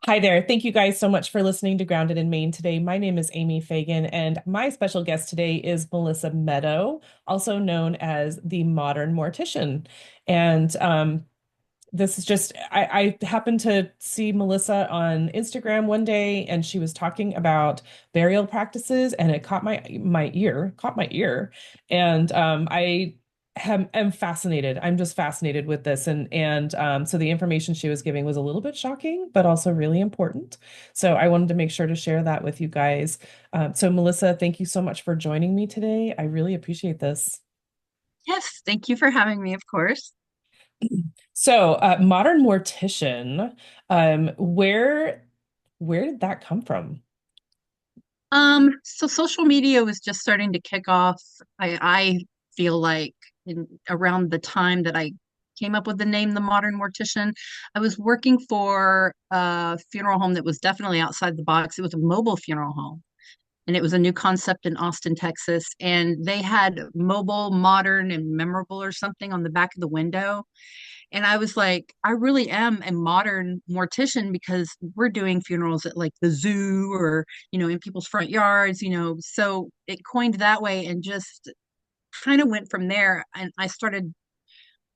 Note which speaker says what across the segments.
Speaker 1: Hi there. Thank you guys so much for listening to Grounded in Maine today. My name is Amy Fagan, and my special guest today is Melissa Meadow, also known as the Modern Mortician. And this is just, I happened to see Melissa on Instagram one day, and she was talking about burial practices, and it caught my ear, and am fascinated. I'm just fascinated with this, and so the information she was giving was a little bit shocking, but also really important. So I wanted to make sure to share that with you guys. So Melissa, thank you so much for joining me today. I really appreciate this.
Speaker 2: Yes, thank you for having me, of course.
Speaker 1: So, modern mortician, um, where where did that come from?
Speaker 2: So social media was just starting to kick off. I feel like around the time that I came up with the name The Modern Mortician, I was working for a funeral home that was definitely outside the box. It was a mobile funeral home, and it was a new concept in Austin, Texas. And they had mobile, modern, and memorable or something on the back of the window. And I was like, I really am a modern mortician because we're doing funerals at like the zoo or, in people's front yards, So it coined that way and just kind of went from there. And I started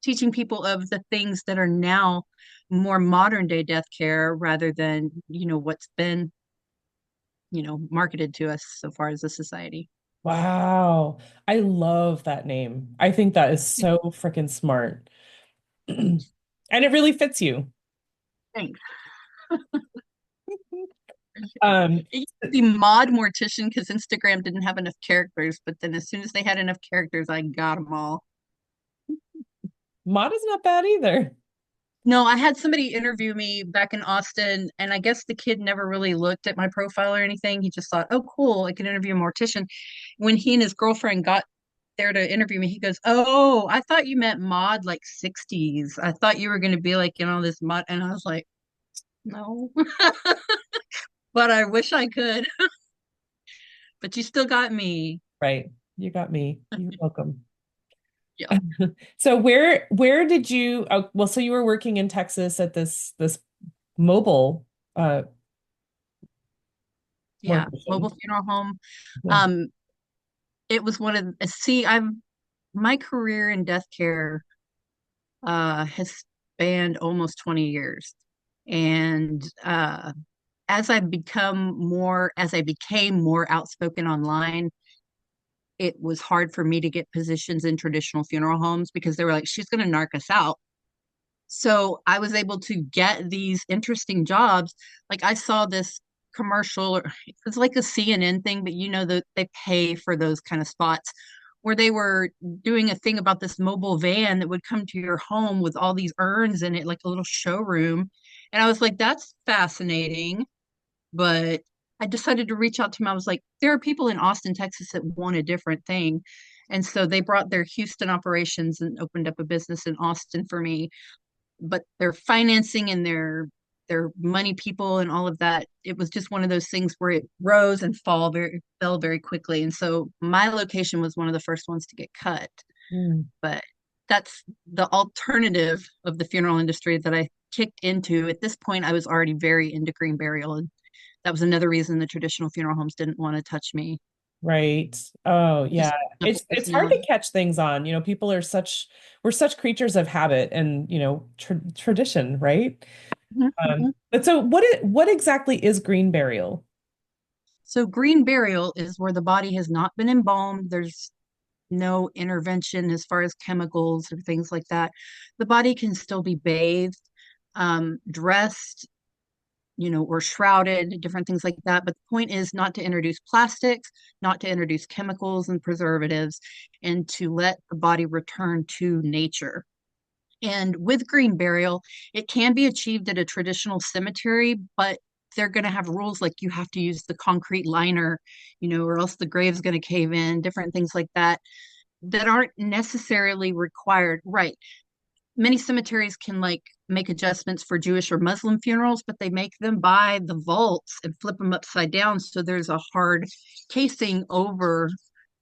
Speaker 2: teaching people of the things that are now more modern day death care rather than, what's been, marketed to us so far as a society.
Speaker 1: Wow, I love that name. I think that is so freaking smart. And it really fits you.
Speaker 2: Thanks.
Speaker 1: Um,
Speaker 2: It used to be mod mortician because Instagram didn't have enough characters, but then as soon as they had enough characters, I got them all.
Speaker 1: Mod is not bad either.
Speaker 2: No, I had somebody interview me back in Austin, and I guess the kid never really looked at my profile or anything. He just thought, oh, cool, I can interview a mortician. When he and his girlfriend got there to interview me, he goes, oh, I thought you meant mod like 60s. I thought you were going to be like, this mod. And I was like, no, but I wish I could. But you still got me.
Speaker 1: Right. You got me. You're welcome.
Speaker 2: Yeah.
Speaker 1: So where did you well, so you were working in Texas at this mobile uh
Speaker 2: Yeah. Mobile
Speaker 1: mortician.
Speaker 2: funeral home.
Speaker 1: Yeah.
Speaker 2: Um, it was one of, see, my career in death care has spanned almost 20 years. And as I became more outspoken online, it was hard for me to get positions in traditional funeral homes because they were like, she's going to narc us out. So I was able to get these interesting jobs. Like I saw this commercial, or it's like a CNN thing, but that they pay for those kind of spots where they were doing a thing about this mobile van that would come to your home with all these urns in it, like a little showroom. And I was like, that's fascinating. But I decided to reach out to him. I was like, there are people in Austin, Texas that want a different thing. And so they brought their Houston operations and opened up a business in Austin for me, but their financing and their money people and all of that, it was just one of those things where it rose and fell very quickly. And so my location was one of the first ones to get cut.
Speaker 1: Mm.
Speaker 2: But that's the alternative of the funeral industry that I kicked into. At this point, I was already very into green burial, and that was another reason the traditional funeral homes didn't want to touch me.
Speaker 1: Right. Oh, yeah.
Speaker 2: Just the whole
Speaker 1: It's hard to
Speaker 2: personality.
Speaker 1: catch things on. People are we're such creatures of habit and, tradition, right?
Speaker 2: Mhm, mhm.
Speaker 1: But so what exactly is green burial?
Speaker 2: So green burial is where the body has not been embalmed. There's no intervention as far as chemicals or things like that. The body can still be bathed, dressed, or shrouded, different things like that. But the point is not to introduce plastics, not to introduce chemicals and preservatives, and to let the body return to nature. And with green burial, it can be achieved at a traditional cemetery, but they're going to have rules like you have to use the concrete liner, or else the grave's going to cave in, different things like that that aren't necessarily required. Right. Many cemeteries can like make adjustments for Jewish or Muslim funerals, but they make them buy the vaults and flip them upside down. So there's a hard casing over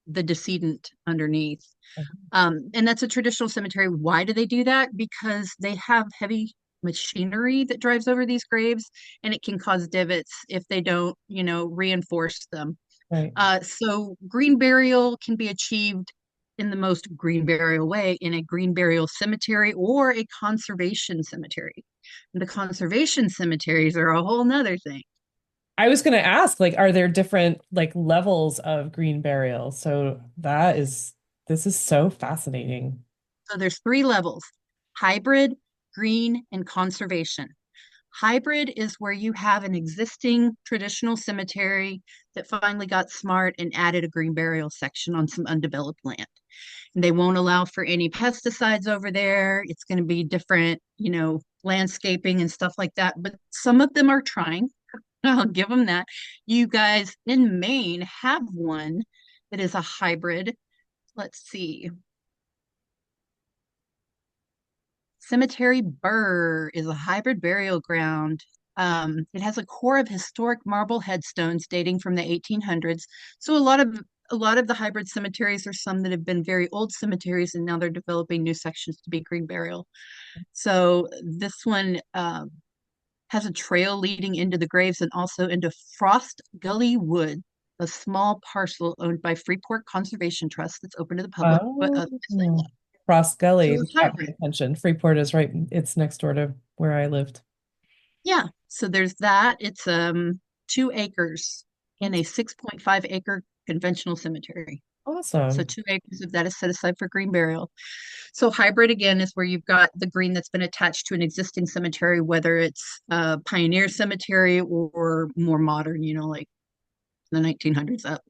Speaker 2: the decedent underneath. And that's a traditional cemetery. Why do they do that? Because they have heavy machinery that drives over these graves, and it can cause divots if they don't, reinforce them.
Speaker 1: Right.
Speaker 2: So green burial can be achieved in the most green burial way in a green burial cemetery or a conservation cemetery. And the conservation cemeteries are a whole nother thing.
Speaker 1: I was going to ask, like, are there different like levels of green burial? So this is so fascinating.
Speaker 2: So there's three levels: hybrid, green, and conservation. Hybrid is where you have an existing traditional cemetery that finally got smart and added a green burial section on some undeveloped land. And they won't allow for any pesticides over there. It's going to be different, landscaping and stuff like that. But some of them are trying. I'll give them that. You guys in Maine have one that is a hybrid. Let's see. Cemetery Burr is a hybrid burial ground. It has a core of historic marble headstones dating from the 1800s. So a lot of the hybrid cemeteries are some that have been very old cemeteries, and now they're developing new sections to be green burial. So this one has a trail leading into the graves and also into Frost Gully Wood, a small parcel owned by Freeport Conservation Trust that's open to the public, but
Speaker 1: Oh,
Speaker 2: landlocked.
Speaker 1: Cross
Speaker 2: So
Speaker 1: Gully.
Speaker 2: it's
Speaker 1: That got my
Speaker 2: hybrid.
Speaker 1: attention. Freeport is right. It's next door to where I lived.
Speaker 2: Yeah, so there's that. It's 2 acres in
Speaker 1: That's
Speaker 2: a 6.5 acre conventional cemetery. So
Speaker 1: awesome.
Speaker 2: 2 acres of that is set aside for green burial. So hybrid again is where you've got the green that's been attached to an existing cemetery, whether it's a pioneer cemetery or more modern, like the 1900s up.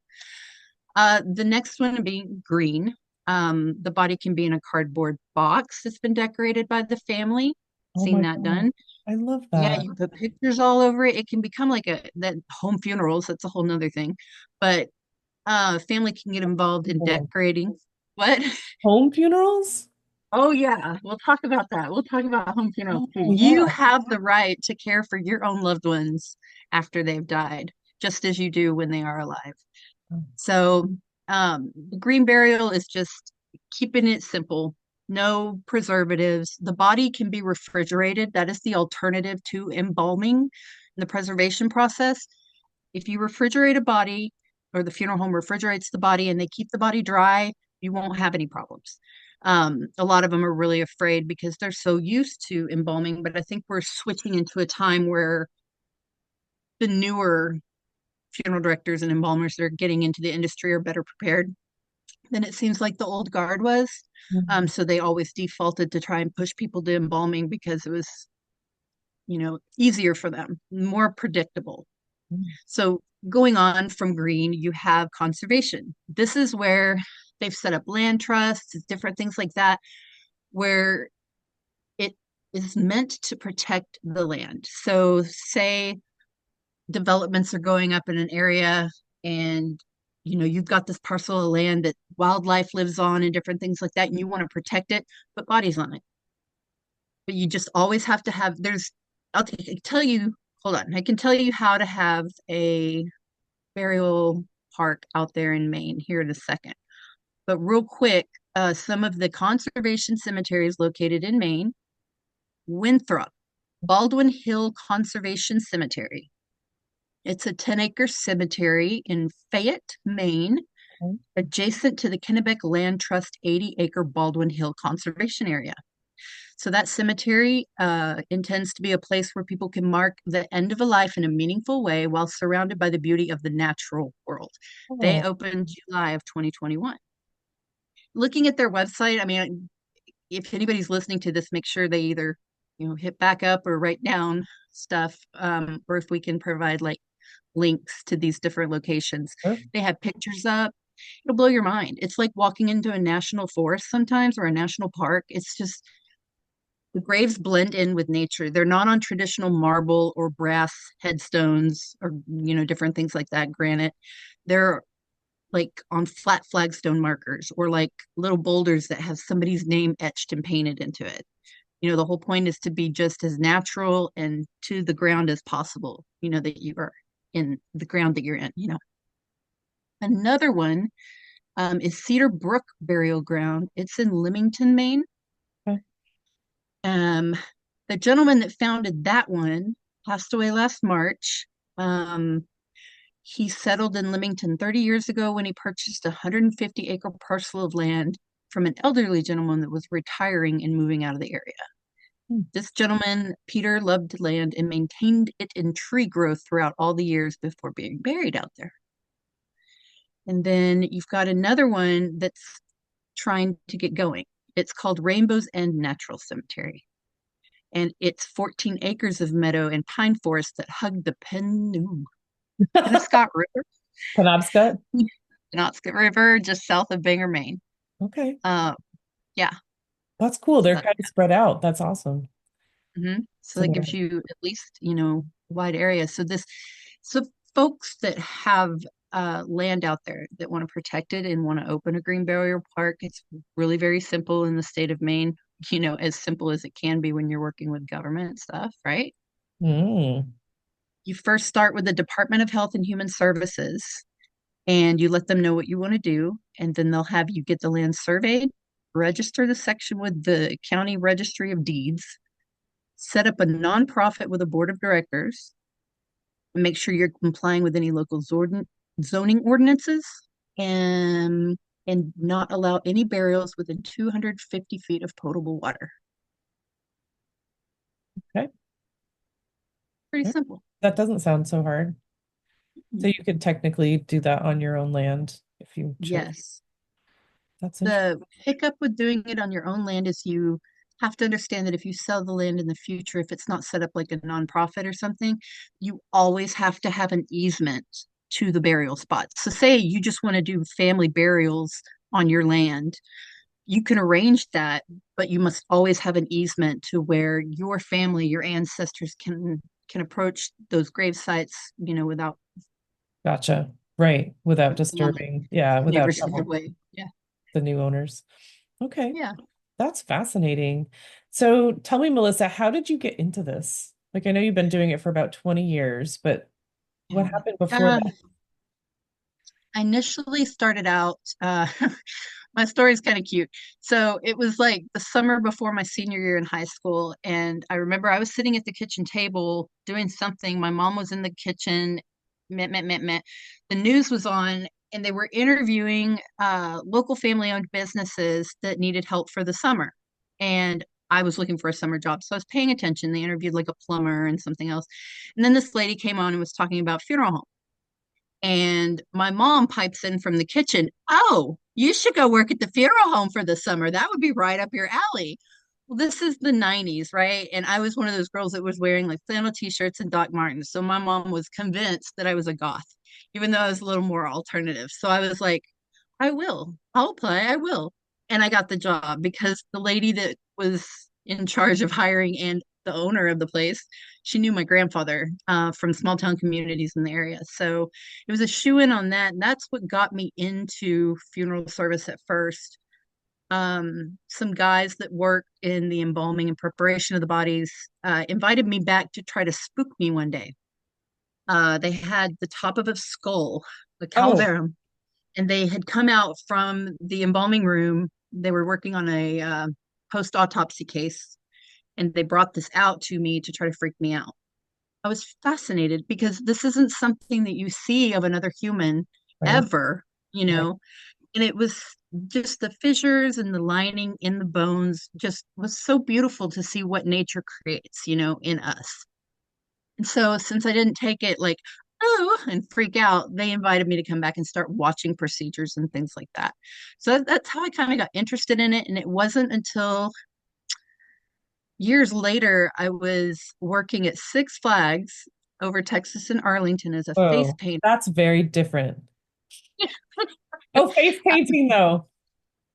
Speaker 2: The next one being green. The body can be in a cardboard box that's been decorated by the family.
Speaker 1: Oh
Speaker 2: Seen
Speaker 1: my
Speaker 2: that
Speaker 1: God.
Speaker 2: done.
Speaker 1: I love
Speaker 2: Yeah,
Speaker 1: that.
Speaker 2: you put pictures all over it. It can become like a that home funerals. That's a whole nother thing. But family can get involved in
Speaker 1: Cool.
Speaker 2: decorating. What?
Speaker 1: Home funerals?
Speaker 2: Oh yeah, we'll talk about that. We'll talk about home funerals
Speaker 1: Oh
Speaker 2: too. You
Speaker 1: yeah.
Speaker 2: have the right to care for your own loved ones after they've died, just as you do when they are alive. So, the green burial is just keeping it simple. No preservatives. The body can be refrigerated. That is the alternative to embalming in the preservation process. If you refrigerate a body, or the funeral home refrigerates the body and they keep the body dry, you won't have any problems. A lot of them are really afraid because they're so used to embalming, but I think we're switching into a time where the newer funeral directors and embalmers that are getting into the industry are better prepared than it seems like the old guard was.
Speaker 1: Mhm.
Speaker 2: So they always defaulted to try and push people to embalming because it was, easier for them, more predictable. So going on from green, you have conservation. This is where they've set up land trusts, different things like that, where it is meant to protect the land. So say developments are going up in an area and you've got this parcel of land that wildlife lives on and different things like that, and you want to protect it, put bodies on it. But you just always have to have there's tell you, hold on, I can tell you how to have a burial park out there in Maine here in a second. But real quick, some of the conservation cemeteries located in Maine: Winthrop, Baldwin Hill Conservation Cemetery. It's a 10-acre cemetery in Fayette, Maine, adjacent to the Kennebec Land Trust 80-acre Baldwin Hill Conservation Area. So that cemetery intends to be a place where people can mark the end of a life in a meaningful way while surrounded by the beauty of the natural world. They
Speaker 1: Oh,
Speaker 2: opened July of 2021. Looking at their website, I mean, if anybody's listening to this, make sure they either, hit back up or write down stuff, or if we can provide like links to these different locations.
Speaker 1: sure.
Speaker 2: They have pictures up. It'll blow your mind. It's like walking into a national forest sometimes or a national park. It's just the graves blend in with nature. They're not on traditional marble or brass headstones or, different things like that, granite. They're like on flat flagstone markers or like little boulders that have somebody's name etched and painted into it. The whole point is to be just as natural and to the ground as possible, that you are in the ground that you're in. Another one is Cedar Brook Burial Ground. It's in Leamington, Maine.
Speaker 1: Okay.
Speaker 2: Um, The gentleman that founded that one passed away last March. Um, he settled in Leamington 30 years ago when he purchased a 150-acre parcel of land from an elderly gentleman that was retiring and moving out of the area.
Speaker 1: Hmm.
Speaker 2: This gentleman, Peter, loved land and maintained it in tree growth throughout all the years before being buried out there. And then you've got another one that's trying to get going. It's called Rainbow's End Natural Cemetery. And it's 14 acres of meadow and pine forest that hug the Penobscot River,
Speaker 1: Penobscot.
Speaker 2: Penobscot River, just south of Bangor, Maine.
Speaker 1: Okay.
Speaker 2: Uh, yeah,
Speaker 1: That's cool.
Speaker 2: so
Speaker 1: They're
Speaker 2: that
Speaker 1: kind of spread out. That's awesome.
Speaker 2: so
Speaker 1: So
Speaker 2: that
Speaker 1: they're
Speaker 2: gives you at least wide area. So folks that have land out there that want to protect it and want to open a green burial park, it's really very simple in the state of Maine. As simple as it can be when you're working with government stuff, right?
Speaker 1: mm,
Speaker 2: You first start with the Department of Health and Human Services and you let them know what you want to do, and then they'll have you get the land surveyed, register the section with the county registry of deeds, set up a nonprofit with a board of directors, and make sure you're complying with any local zoning ordinances, and not allow any burials within 250 feet of potable water.
Speaker 1: okay.
Speaker 2: Pretty
Speaker 1: Yeah.
Speaker 2: simple.
Speaker 1: That doesn't sound so hard. So you could technically do that on your own land if you chose.
Speaker 2: Yes.
Speaker 1: That's interesting.
Speaker 2: The hiccup with doing it on your own land is you have to understand that if you sell the land in the future, if it's not set up like a nonprofit or something, you always have to have an easement to the burial spot. So, say you just want to do family burials on your land, you can arrange that, but you must always have an easement to where your family, your ancestors can approach those grave sites, without
Speaker 1: Gotcha. Right. Without
Speaker 2: along
Speaker 1: disturbing, yeah, without
Speaker 2: neighbors in their
Speaker 1: trouble,
Speaker 2: way. Yeah.
Speaker 1: the new owners. Okay.
Speaker 2: Yeah.
Speaker 1: That's fascinating. So tell me, Melissa, how did you get into this? Like, I know you've been doing it for about 20 years, but what
Speaker 2: Yeah.
Speaker 1: happened before that?
Speaker 2: I initially started out, my story is kind of cute. So it was like the summer before my senior year in high school. And I remember I was sitting at the kitchen table doing something. My mom was in the kitchen, meh, meh, meh, meh. The news was on, and they were interviewing local family owned businesses that needed help for the summer. And I was looking for a summer job. So I was paying attention. They interviewed like a plumber and something else. And then this lady came on and was talking about funeral homes. And my mom pipes in from the kitchen, "Oh, you should go work at the funeral home for the summer. That would be right up your alley." Well, this is the 90s, right? And I was one of those girls that was wearing like flannel t-shirts and Doc Martens. So my mom was convinced that I was a goth, even though I was a little more alternative. So I was like, I will. I'll apply. I will. And I got the job because the lady that was in charge of hiring and the owner of the place, she knew my grandfather from small town communities in the area. So it was a shoe in on that. And that's what got me into funeral service at first. Some guys that work in the embalming and preparation of the bodies invited me back to try to spook me one day. They had the top of a skull, a
Speaker 1: Oh,
Speaker 2: calaverum, and they had come out from the embalming room. They were working on a post autopsy case, and they brought this out to me to try to freak me out. I was fascinated because this isn't something that you see of another human
Speaker 1: right,
Speaker 2: ever, you
Speaker 1: right.
Speaker 2: know, and it was just the fissures and the lining in the bones just was so beautiful to see what nature creates, in us. And so since I didn't take it like, oh, and freak out, they invited me to come back and start watching procedures and things like that. So that's how I kind of got interested in it. And it wasn't until years later I was working at Six Flags over Texas and Arlington as a face
Speaker 1: Oh,
Speaker 2: painter.
Speaker 1: that's very different. Oh, face painting though.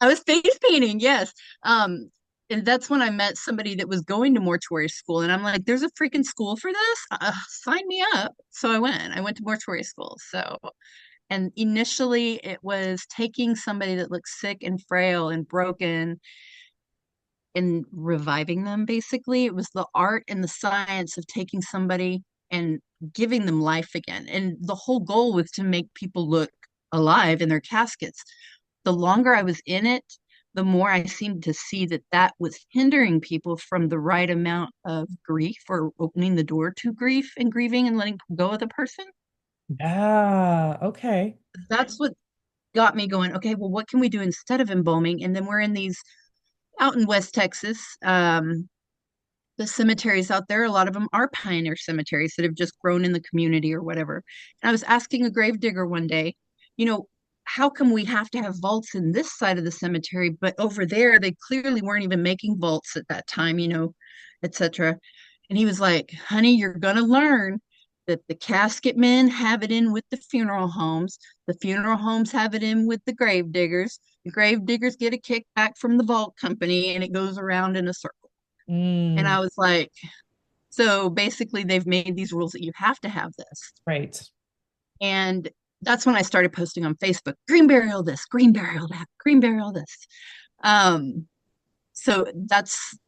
Speaker 2: I was face painting, yes. Um, and that's when I met somebody that was going to mortuary school, and I'm like, "There's a freaking school for this? Sign me up!" So I went. I went to mortuary school. And initially, it was taking somebody that looked sick and frail and broken and reviving them. Basically, it was the art and the science of taking somebody and giving them life again. And the whole goal was to make people look alive in their caskets. The longer I was in it, the more I seemed to see that that was hindering people from the right amount of grief or opening the door to grief and grieving and letting go of the person.
Speaker 1: Yeah. Okay.
Speaker 2: That's what got me going, okay, well, what can we do instead of embalming? And then we're in these out in West Texas. The cemeteries out there, a lot of them are pioneer cemeteries that have just grown in the community or whatever. And I was asking a gravedigger one day, you know, how come we have to have vaults in this side of the cemetery, but over there they clearly weren't even making vaults at that time, etc. And he was like, honey, you're gonna learn that the casket men have it in with the funeral homes, the funeral homes have it in with the grave diggers. The grave diggers get a kickback from the vault company, and it goes around in a circle. And
Speaker 1: Mm,
Speaker 2: I was like, so basically, they've made these rules that you have to have this.
Speaker 1: right.
Speaker 2: And that's when I started posting on Facebook, green burial this, green burial that, green burial this. Um, so that's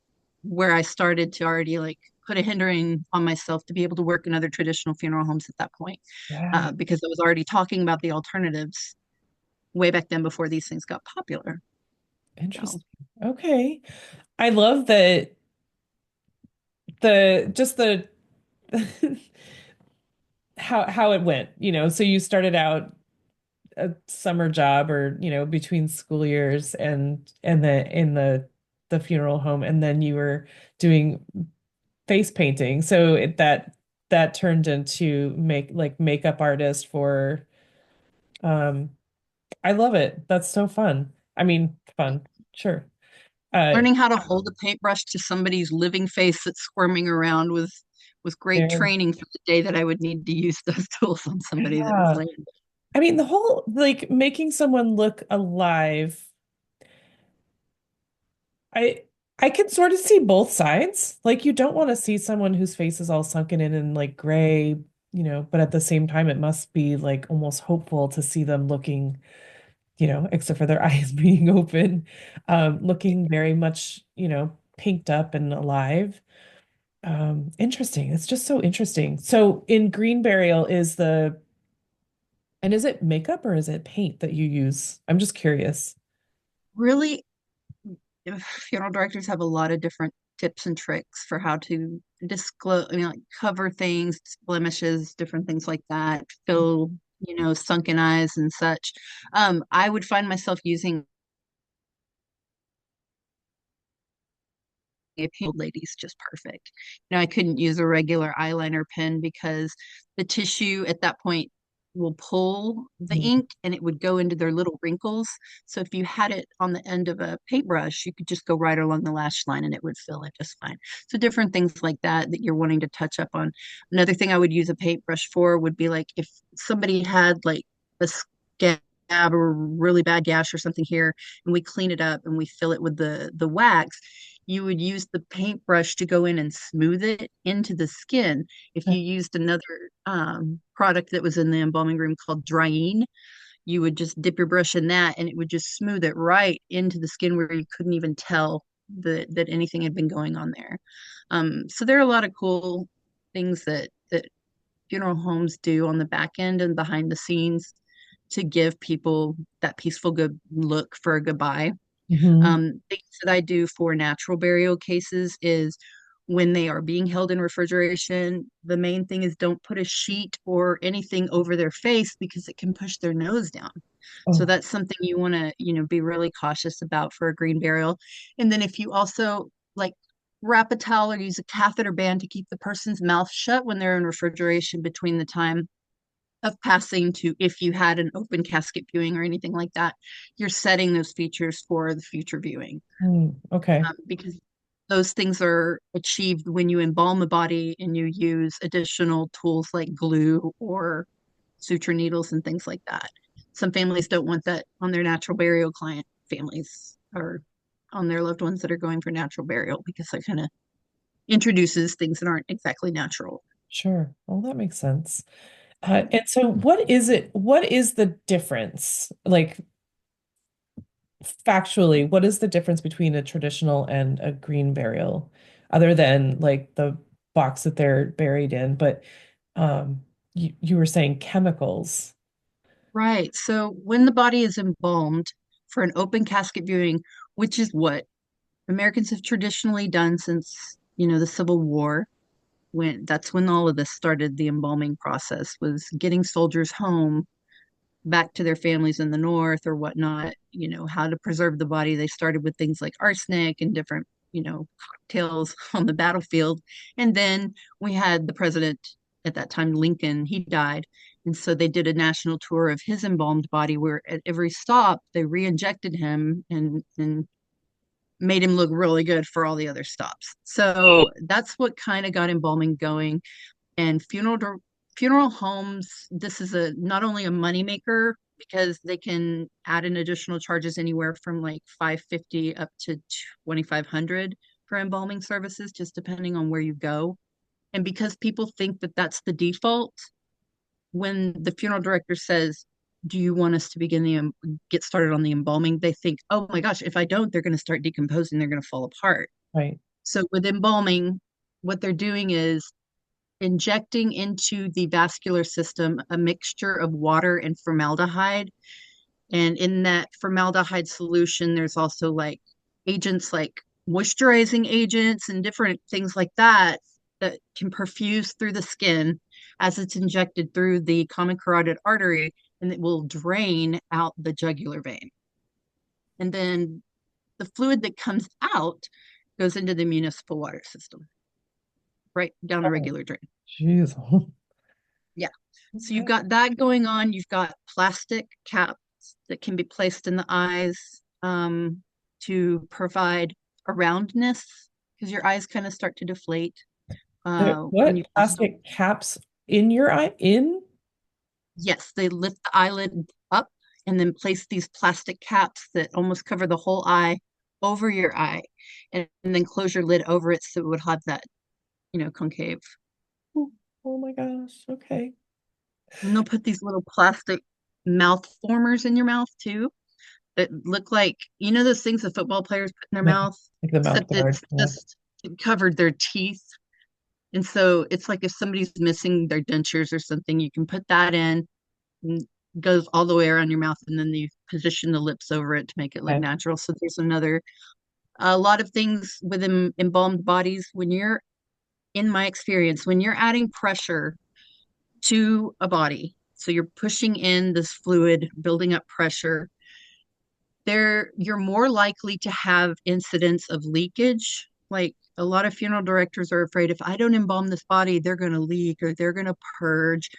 Speaker 2: where I started to already like put a hindering on myself to be able to work in other traditional funeral homes at that point,
Speaker 1: Yeah.
Speaker 2: because I was already talking about the alternatives way back then before these things got popular. So
Speaker 1: Interesting. Okay. I love that the just the how it went, so you started out a summer job or, between school years and the funeral home, and then you were doing face painting. So that turned into makeup artist for um I love it. That's so fun. I mean, fun. Sure. Uh
Speaker 2: learning how to hold a paintbrush to somebody's living face that's squirming around was great
Speaker 1: there.
Speaker 2: training for the day that I would need to use those tools on somebody that was
Speaker 1: Yeah.
Speaker 2: laying.
Speaker 1: I mean, the whole like making someone look alive. I I can sort of see both sides. Like you don't want to see someone whose face is all sunken in and like gray, but at the same time it must be like almost hopeful to see them looking, except for their eyes being open, looking very much, pinked up and alive. Interesting. It's just so interesting. So in green burial is it makeup or is it paint that you use? I'm just curious.
Speaker 2: Really, funeral directors have a lot of different tips and tricks for how to disclose, like cover things, blemishes, different things like that, fill, sunken eyes and such. I would find myself using a old lady's just perfect. I couldn't use a regular eyeliner pen because the tissue at that point will pull the
Speaker 1: Mhm.
Speaker 2: ink and it would go into their little wrinkles. So if you had it on the end of a paintbrush, you could just go right along the lash line and it would fill it just fine. So different things like that that you're wanting to touch up on. Another thing I would use a paintbrush for would be like if somebody had like a scab or really bad gash or something here, and we clean it up and we fill it with the wax, you would use the paintbrush to go in and smooth it into the skin. If you used another product that was in the embalming room called Dryine, you would just dip your brush in that and it would just smooth it right into the skin where you couldn't even tell that anything had been going on there. So there are a lot of cool things that funeral homes do on the back end and behind the scenes to give people that peaceful good look for a goodbye.
Speaker 1: Mhm.
Speaker 2: Things that I do for natural burial cases is when they are being held in refrigeration, the main thing is don't put a sheet or anything over their face because it can push their nose down. So
Speaker 1: Oh,
Speaker 2: that's something you want to, be really cautious about for a green burial. And then if you also like wrap a towel or use a catheter band to keep the person's mouth shut when they're in refrigeration between the time of passing to if you had an open casket viewing or anything like that, you're setting those features for the future viewing,
Speaker 1: okay.
Speaker 2: because those things are achieved when you embalm a body and you use additional tools like glue or suture needles and things like that. Some families don't want that on their natural burial client families or on their loved ones that are going for natural burial because that kind of introduces things that aren't exactly natural.
Speaker 1: Sure. Well, that makes sense. And so what is it? What is the difference? Like factually, what is the difference between a traditional and a green burial, other than like the box that they're buried in? But you were saying chemicals.
Speaker 2: Right. So when the body is embalmed for an open casket viewing, which is what Americans have traditionally done since, the Civil War. When that's when all of this started, the embalming process was getting soldiers home back to their families in the north or whatnot, how to preserve the body. They started with things like arsenic and different, cocktails on the battlefield. And then we had the president at that time, Lincoln, he died. And so they did a national tour of his embalmed body where at every stop they re-injected him and made him look really good for all the other stops. So that's what kind of got embalming going. And funeral homes, this is a not only a moneymaker because they can add in additional charges anywhere from like 550 up to 2500 for embalming services, just depending on where you go. And because people think that that's the default, when the funeral director says, "Do you want us to begin get started on the embalming?" They think, "Oh my gosh, if I don't, they're going to start decomposing. They're going to fall apart."
Speaker 1: Right.
Speaker 2: So with embalming, what they're doing is injecting into the vascular system a mixture of water and formaldehyde. And in that formaldehyde solution, there's also like agents like moisturizing agents and different things like that that can perfuse through the skin as it's injected through the common carotid artery, and it will drain out the jugular vein. And then the fluid that comes out goes into the municipal water system, right down a
Speaker 1: Oh,
Speaker 2: regular drain.
Speaker 1: jeez.
Speaker 2: Yeah. So you've
Speaker 1: Okay.
Speaker 2: got that going on. You've got plastic caps that can be placed in the eyes to provide a roundness because your eyes kind of start to deflate. And
Speaker 1: What
Speaker 2: you've also,
Speaker 1: plastic caps in your eye? In?
Speaker 2: yes, they lift the eyelid up and then place these plastic caps that almost cover the whole eye over your eye and then close your lid over it so it would have that, concave.
Speaker 1: Oh, oh my gosh. Okay.
Speaker 2: And they'll put these little plastic mouth formers in your mouth too that look like those things the football players put in their
Speaker 1: Yeah.
Speaker 2: mouth,
Speaker 1: Like the mouth
Speaker 2: except
Speaker 1: guard.
Speaker 2: it's
Speaker 1: Yeah.
Speaker 2: just covered their teeth. And so it's like if somebody's missing their dentures or something, you can put that in and it goes all the way around your mouth, and then you position the lips over it to make it look
Speaker 1: Okay.
Speaker 2: natural. So there's a lot of things with embalmed bodies. In my experience, when you're adding pressure to a body, so you're pushing in this fluid, building up pressure, you're more likely to have incidents of leakage. Like a lot of funeral directors are afraid if I don't embalm this body, they're going to leak or they're going to purge.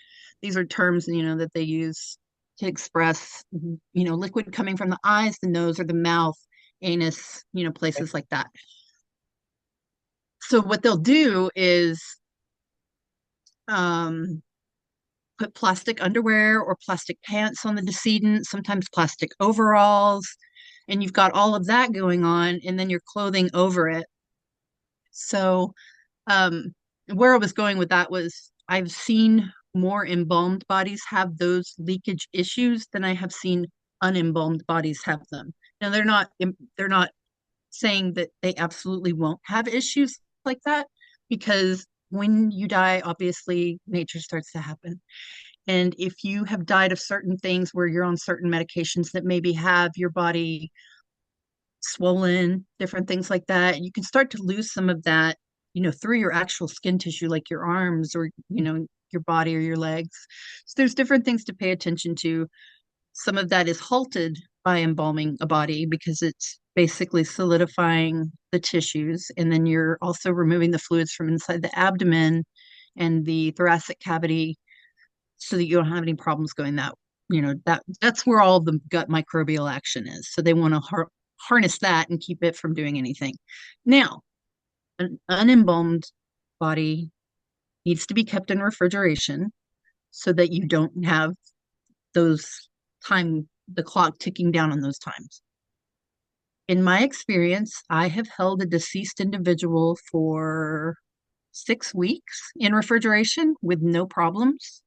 Speaker 2: These are terms, that they use to express, liquid coming from the eyes, the nose, or the mouth, anus, places like that. So what they'll do is um, put plastic underwear or plastic pants on the decedent, sometimes plastic overalls, and you've got all of that going on, and then your clothing over it. So, um, where I was going with that was I've seen more embalmed bodies have those leakage issues than I have seen unembalmed bodies have them. Now they're not saying that they absolutely won't have issues like that because when you die, obviously nature starts to happen. And if you have died of certain things where you're on certain medications that maybe have your body swollen, different things like that, you can start to lose some of that, through your actual skin tissue, like your arms or, your body or your legs. So there's different things to pay attention to. Some of that is halted by embalming a body because it's basically solidifying the tissues. And then you're also removing the fluids from inside the abdomen and the thoracic cavity so that you don't have any problems going that's where all the gut microbial action is. So they want to harness that and keep it from doing anything. Now, an unembalmed body needs to be kept in refrigeration so that you don't have those the clock ticking down on those times. In my experience, I have held a deceased individual for 6 weeks in refrigeration with no problems.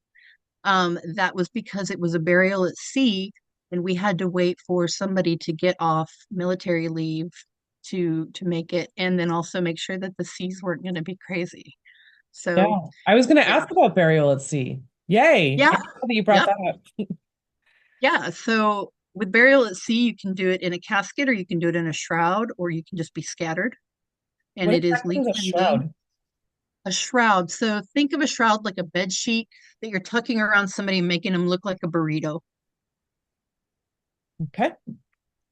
Speaker 2: That was because it was a burial at sea, and we had to wait for somebody to get off military leave to make it, and then also make sure that the seas weren't going to be crazy.
Speaker 1: Yeah.
Speaker 2: So,
Speaker 1: I was going to
Speaker 2: yeah,
Speaker 1: ask about burial at sea. Yay.
Speaker 2: yeah,
Speaker 1: I'm glad that you brought
Speaker 2: yep,
Speaker 1: that up.
Speaker 2: yeah. So With burial at sea, you can do it in a casket or you can do it in a shroud or you can just be scattered. And
Speaker 1: What
Speaker 2: it is
Speaker 1: exactly is
Speaker 2: legal
Speaker 1: a
Speaker 2: in Maine.
Speaker 1: shroud?
Speaker 2: A shroud. So think of a shroud like a bed sheet that you're tucking around somebody and making them look like a burrito.
Speaker 1: Okay.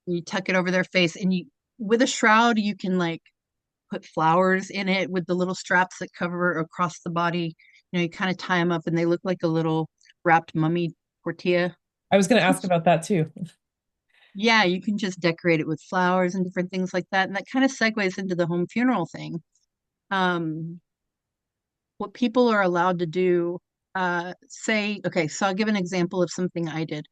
Speaker 2: You tuck it over their face and you with a shroud you can like put flowers in it with the little straps that cover across the body. You kind of tie them up and they look like a little wrapped mummy tortilla.
Speaker 1: I was going to ask about that too.
Speaker 2: Yeah, you can just decorate it with flowers and different things like that. And that kind of segues into the home funeral thing. Um, what people are allowed to do, say, okay, so I'll give an example of something I did.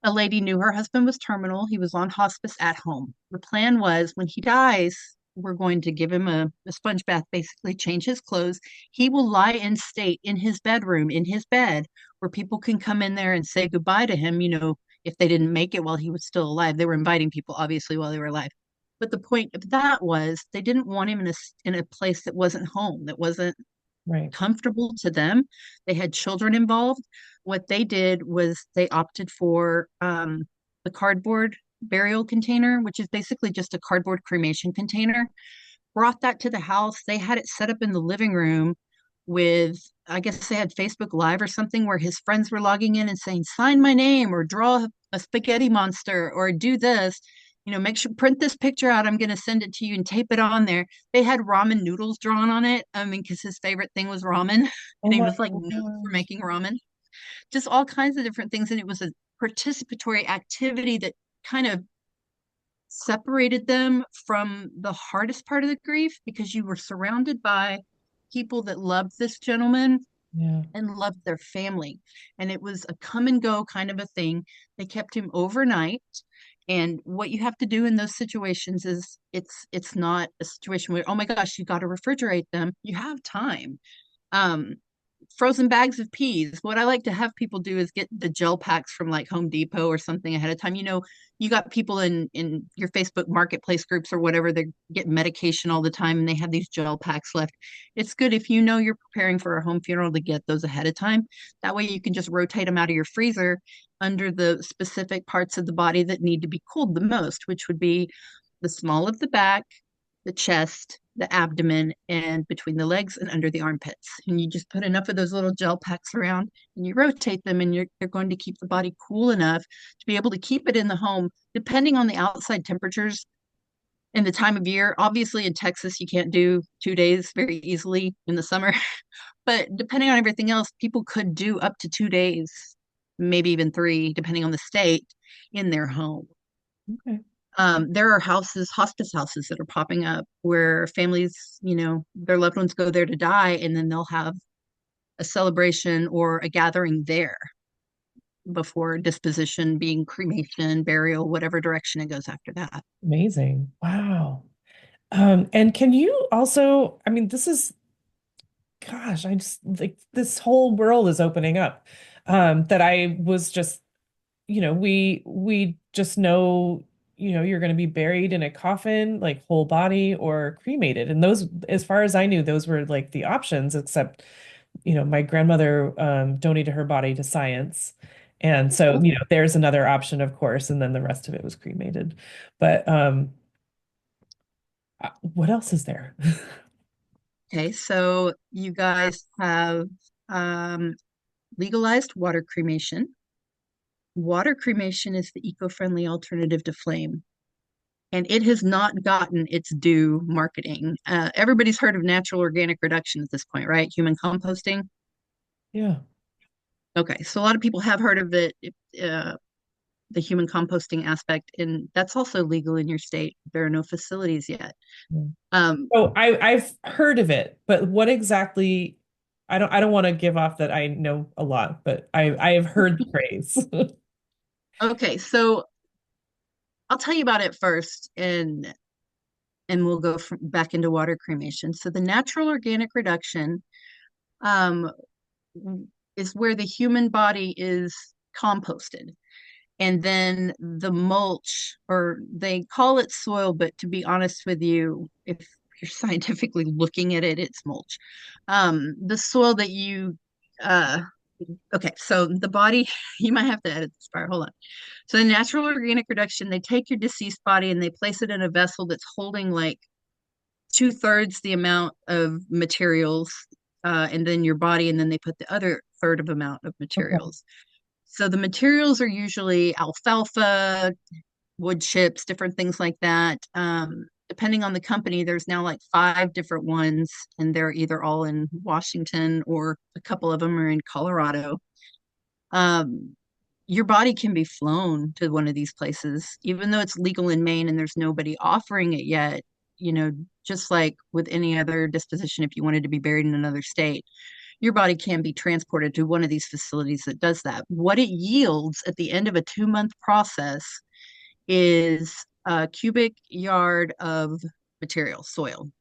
Speaker 2: A lady knew her husband was terminal. He was on hospice at home. The plan was when he dies, we're going to give him a sponge bath, basically change his clothes. He will lie in state in his bedroom, in his bed, where people can come in there and say goodbye to him, if they didn't make it while he was still alive. They were inviting people, obviously, while they were alive. But the point of that was they didn't want him in a place that wasn't home, that wasn't
Speaker 1: Right.
Speaker 2: comfortable to them. They had children involved. What they did was they opted for the cardboard burial container, which is basically just a cardboard cremation container. Brought that to the house. They had it set up in the living room with, I guess they had Facebook Live or something where his friends were logging in and saying, sign my name or draw a spaghetti monster or do this. Make sure print this picture out. I'm going to send it to you and tape it on there. They had ramen noodles drawn on it. I mean, because his favorite thing was ramen, and
Speaker 1: Oh
Speaker 2: he
Speaker 1: my
Speaker 2: was like known for
Speaker 1: gosh.
Speaker 2: making ramen. Just all kinds of different things, and it was a participatory activity that kind of separated them from the hardest part of the grief because you were surrounded by people that loved this gentleman
Speaker 1: Yeah.
Speaker 2: and loved their family. And it was a come and go kind of a thing. They kept him overnight. And what you have to do in those situations is it's not a situation where, oh my gosh, you got to refrigerate them. You have time. Um, Frozen bags of peas. What I like to have people do is get the gel packs from like Home Depot or something ahead of time. You got people in your Facebook marketplace groups or whatever, they get medication all the time and they have these gel packs left. It's good if you know you're preparing for a home funeral to get those ahead of time. That way you can just rotate them out of your freezer under the specific parts of the body that need to be cooled the most, which would be the small of the back, the chest, the abdomen, and between the legs and under the armpits. And you just put enough of those little gel packs around and you rotate them, and they're going to keep the body cool enough to be able to keep it in the home, depending on the outside temperatures and the time of year. Obviously, in Texas, you can't do 2 days very easily in the summer, but depending on everything else, people could do up to 2 days, maybe even three, depending on the state, in their home.
Speaker 1: Okay.
Speaker 2: There are houses, hospice houses that are popping up where families, their loved ones go there to die, and then they'll have a celebration or a gathering there before disposition, being cremation, burial, whatever direction it goes after that.
Speaker 1: Amazing. Wow. And can you also, I mean, this is, gosh, I just like this whole world is opening up. That I was just, we just know, you're going to be buried in a coffin, like whole body or cremated. And those, as far as I knew, those were like the options, except, my grandmother donated her body to science. And so, there's another option, of course, and then the rest of it was cremated. But what else is there?
Speaker 2: Okay, so you guys have um, legalized water cremation. Water cremation is the eco-friendly alternative to flame, and it has not gotten its due marketing. Everybody's heard of natural organic reduction at this point, right? Human composting.
Speaker 1: Yeah.
Speaker 2: Okay, so a lot of people have heard of it, uh, the human composting aspect, and that's also legal in your state. There are no facilities yet.
Speaker 1: Yeah.
Speaker 2: Um,
Speaker 1: Oh, I've heard of it, but what exactly? I don't want to give off that I know a lot, but I have heard the phrase.
Speaker 2: okay, so I'll tell you about it first, and we'll go back into water cremation. So the natural organic reduction um, is where the human body is composted. And then the mulch, or they call it soil, but to be honest with you, if you're scientifically looking at it, it's mulch. The soil that you Okay, so the body, you might have to edit this part. Hold on. So in natural organic reduction, they take your deceased body and they place it in a vessel that's holding like two-thirds the amount of materials, and then your body, and then they put the other third of amount of
Speaker 1: Okay.
Speaker 2: materials. So the materials are usually alfalfa, wood chips, different things like that. Depending on the company, there's now like five different ones, and they're either all in Washington or a couple of them are in Colorado. Um, your body can be flown to one of these places, even though it's legal in Maine and there's nobody offering it yet. You know, just like with any other disposition, if you wanted to be buried in another state, your body can be transported to one of these facilities that does that. What it yields at the end of a 2 month process is a cubic yard of material, soil,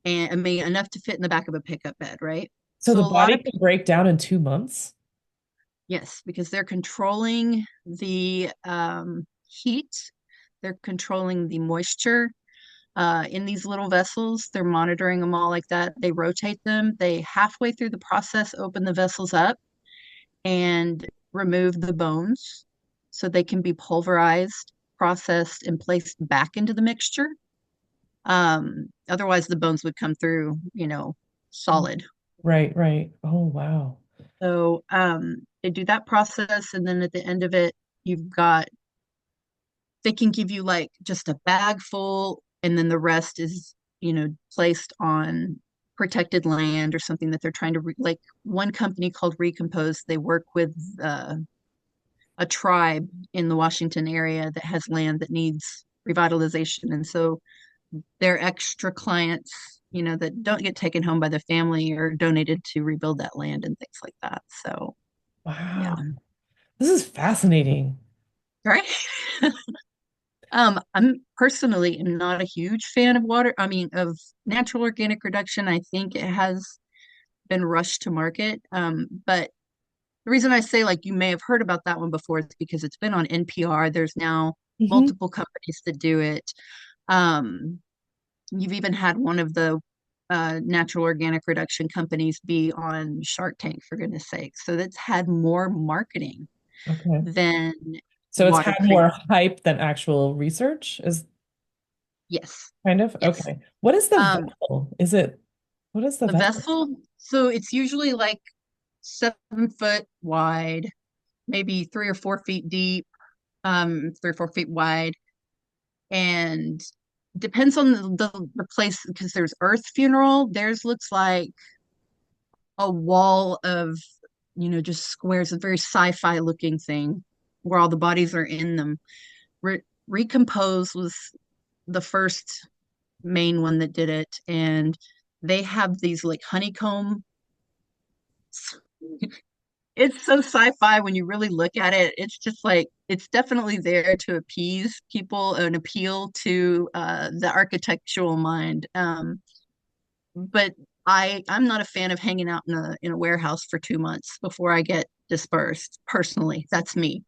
Speaker 2: and I mean enough to fit in the back of a pickup bed, right?
Speaker 1: So
Speaker 2: So
Speaker 1: the
Speaker 2: a lot
Speaker 1: body
Speaker 2: of
Speaker 1: can break down in 2 months?
Speaker 2: yes, because they're controlling the heat, they're controlling the moisture in these little vessels. They're monitoring them all like that. They rotate them. They halfway through the process open the vessels up and remove the bones so they can be pulverized, processed, and placed back into the mixture. Otherwise, the bones would come through, solid.
Speaker 1: Right, right. Oh, wow.
Speaker 2: So they do that process, and then at the end of it, you've got they can give you like just a bag full, and then the rest is, placed on protected land or something that they're trying to like one company called Recompose. They work with a tribe in the Washington area that has land that needs revitalization, and so they're extra clients, that don't get taken home by the family or donated to rebuild that land and things like that. So yeah,
Speaker 1: Wow. This is fascinating.
Speaker 2: right. I'm personally am not a huge fan of of natural organic reduction. I think it has been rushed to market. But the reason I say like you may have heard about that one before is because it's been on NPR. There's now
Speaker 1: Hmm.
Speaker 2: multiple companies that do it. Um, you've even had one of the natural organic reduction companies be on Shark Tank, for goodness sake. So that's had more marketing
Speaker 1: Okay.
Speaker 2: than
Speaker 1: So it's
Speaker 2: water
Speaker 1: had more
Speaker 2: cremation.
Speaker 1: hype than actual research, is
Speaker 2: Yes,
Speaker 1: kind of
Speaker 2: yes.
Speaker 1: okay. What is the
Speaker 2: Um,
Speaker 1: vessel? Is it what is the
Speaker 2: the
Speaker 1: vessel?
Speaker 2: vessel, so it's usually like 7 foot wide, maybe 3 or 4 feet deep, 3 or 4 feet wide, and depends on the place because there's earth funeral. Theirs looks like a wall of, just squares, a very sci-fi looking thing where all the bodies are in them. Re Recompose was the first main one that did it, and they have these like honeycomb. It's so sci-fi when you really look at it. It's just like it's definitely there to appease people and appeal to the architectural mind. But I'm not a fan of hanging out in a warehouse for 2 months before I get dispersed. Personally, that's me.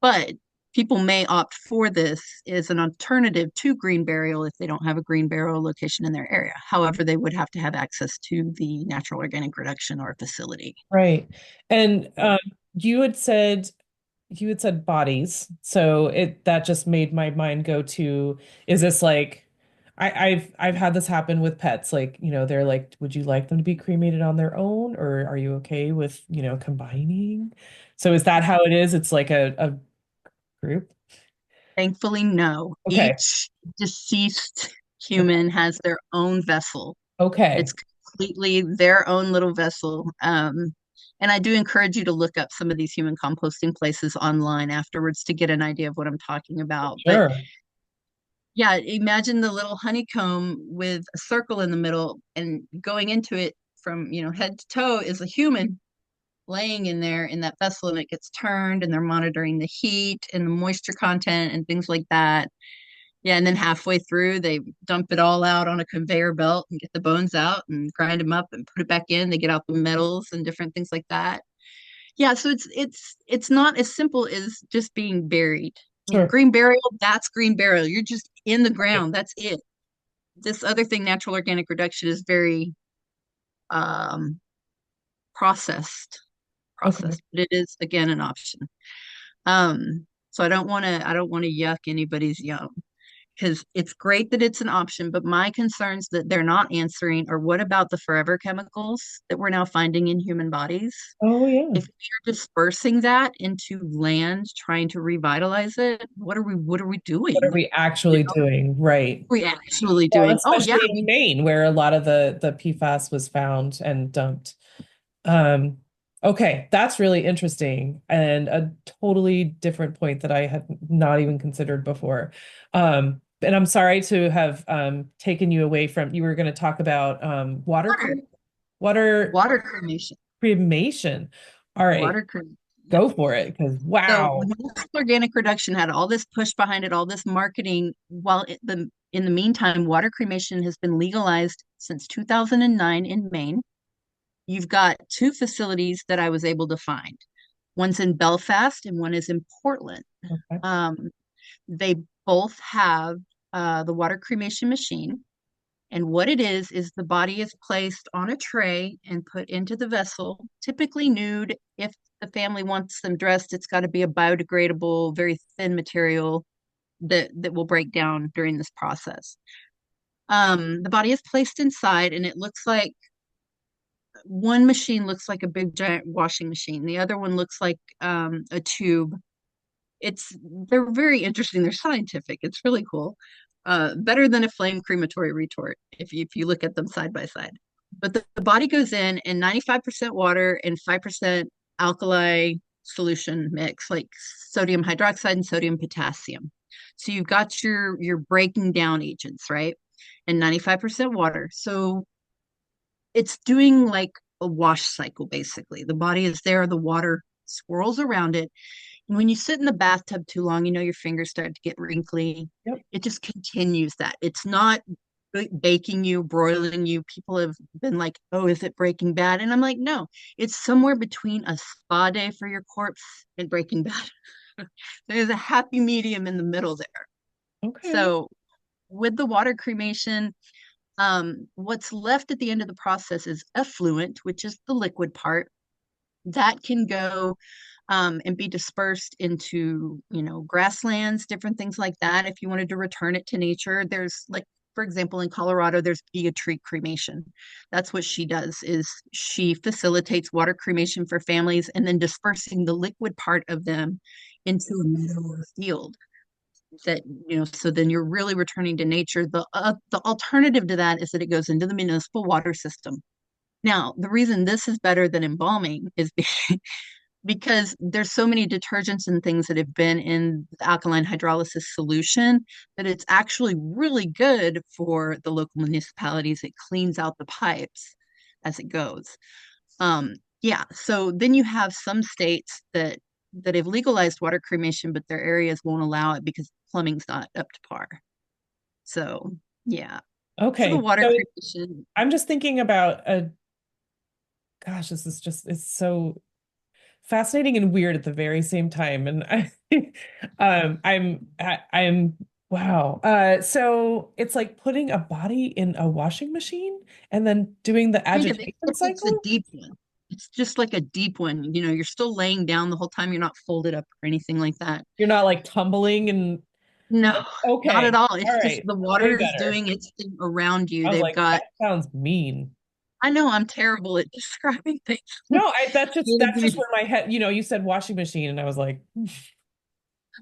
Speaker 2: But people may opt for this as an alternative to green burial if they don't have a green burial location in their area. However, they would have to have access to the natural organic reduction or facility.
Speaker 1: Right. And
Speaker 2: So
Speaker 1: you had said bodies. So it that just made my mind go to, is this like I've had this happen with pets. Like, they're like, would you like them to be cremated on their own, or are you okay with, combining? So is that how it is? It's like a group?
Speaker 2: thankfully, no.
Speaker 1: Okay.
Speaker 2: Each deceased
Speaker 1: Okay.
Speaker 2: human has their own vessel.
Speaker 1: Okay.
Speaker 2: It's completely their own little vessel. And I do encourage you to look up some of these human composting places online afterwards to get an idea of what I'm talking about. But
Speaker 1: Sure.
Speaker 2: yeah, imagine the little honeycomb with a circle in the middle, and going into it from, head to toe is a human laying in there in that vessel, and it gets turned, and they're monitoring the heat and the moisture content and things like that. Yeah, and then halfway through, they dump it all out on a conveyor belt and get the bones out and grind them up and put it back in. They get out the metals and different things like that. Yeah, so it's not as simple as just being buried.
Speaker 1: Sure.
Speaker 2: Green burial, that's green burial. You're just in the ground. That's it. This other thing, natural organic reduction, is very um, processed.
Speaker 1: Okay.
Speaker 2: process, but it is again an option. So I don't want to yuck anybody's yum because it's great that it's an option, but my concerns that they're not answering are what about the forever chemicals that we're now finding in human bodies?
Speaker 1: Oh yeah.
Speaker 2: If we're dispersing that into land, trying to revitalize it, what are we
Speaker 1: What are
Speaker 2: doing?
Speaker 1: we
Speaker 2: You
Speaker 1: actually
Speaker 2: know,
Speaker 1: doing? Right.
Speaker 2: what are we actually
Speaker 1: Well,
Speaker 2: doing? Oh yeah,
Speaker 1: especially in Maine, where a lot of the PFAS was found and dumped. Um, okay, that's really interesting and a totally different point that I had not even considered before. And I'm sorry to have taken you away from, you were going to talk about
Speaker 2: water,
Speaker 1: water
Speaker 2: water cremation,
Speaker 1: cremation. All right,
Speaker 2: water cremation. Yep.
Speaker 1: go for it, because
Speaker 2: So
Speaker 1: wow.
Speaker 2: Municipal organic reduction had all this push behind it, all this marketing. While in the meantime, water cremation has been legalized since 2009 in Maine. You've got two facilities that I was able to find. One's in Belfast and one is in Portland.
Speaker 1: Okay.
Speaker 2: Um, they both have the water cremation machine. And what it is the body is placed on a tray and put into the vessel, typically nude. If the family wants them dressed, it's got to be a biodegradable, very thin material that will break down during this process. The body is placed inside, and it looks like one machine looks like a big giant washing machine. The other one looks like a tube. They're very interesting. They're scientific. It's really cool. Better than a flame crematory retort if you look at them side by side. But the body goes in and 95% water and 5% alkali solution mix, like sodium hydroxide and sodium potassium. So you've got your breaking down agents, right? And 95% water. So it's doing like a wash cycle basically. The body is there, the water swirls around it, and when you sit in the bathtub too long, your fingers start to get wrinkly.
Speaker 1: Yep.
Speaker 2: It just continues that. It's not baking you, broiling you. People have been like, oh, is it Breaking Bad? And I'm like, no, it's somewhere between a spa day for your corpse and Breaking Bad. There's a happy medium in the middle there.
Speaker 1: Okay.
Speaker 2: So with the water cremation, what's left at the end of the process is effluent, which is the liquid part that can go and be dispersed into, grasslands, different things like that. If you wanted to return it to nature, there's like, for example, in Colorado, there's Bee Tree cremation. That's what she does is she facilitates water cremation for families and then dispersing the liquid part of them into a meadow or field that, so then you're really returning to nature. The alternative to that is that it goes into the municipal water system. Now, the reason this is better than embalming is because there's so many detergents and things that have been in the alkaline hydrolysis solution that it's actually really good for the local municipalities. It cleans out the pipes as it goes. Yeah, so then you have some states that have legalized water cremation, but their areas won't allow it because plumbing's not up to par. So yeah, for the
Speaker 1: Okay.
Speaker 2: water
Speaker 1: So
Speaker 2: cremation,
Speaker 1: I'm just thinking about gosh, this is just it's so fascinating and weird at the very same time. And I'm wow. So it's like putting a body in a washing machine and then doing the
Speaker 2: kind of,
Speaker 1: agitation
Speaker 2: except it's a
Speaker 1: cycle.
Speaker 2: deep one. It's just like a deep one. You're still laying down the whole time. You're not folded up or anything like that.
Speaker 1: You're not like tumbling and
Speaker 2: No, not at
Speaker 1: okay.
Speaker 2: all.
Speaker 1: All
Speaker 2: It's just
Speaker 1: right.
Speaker 2: the
Speaker 1: Way
Speaker 2: water is
Speaker 1: better.
Speaker 2: doing its thing around you.
Speaker 1: I was
Speaker 2: They've
Speaker 1: like,
Speaker 2: got,
Speaker 1: that sounds mean.
Speaker 2: I know I'm terrible at describing things.
Speaker 1: No, I that's just
Speaker 2: Maybe.
Speaker 1: where my head, you said washing machine and I was like,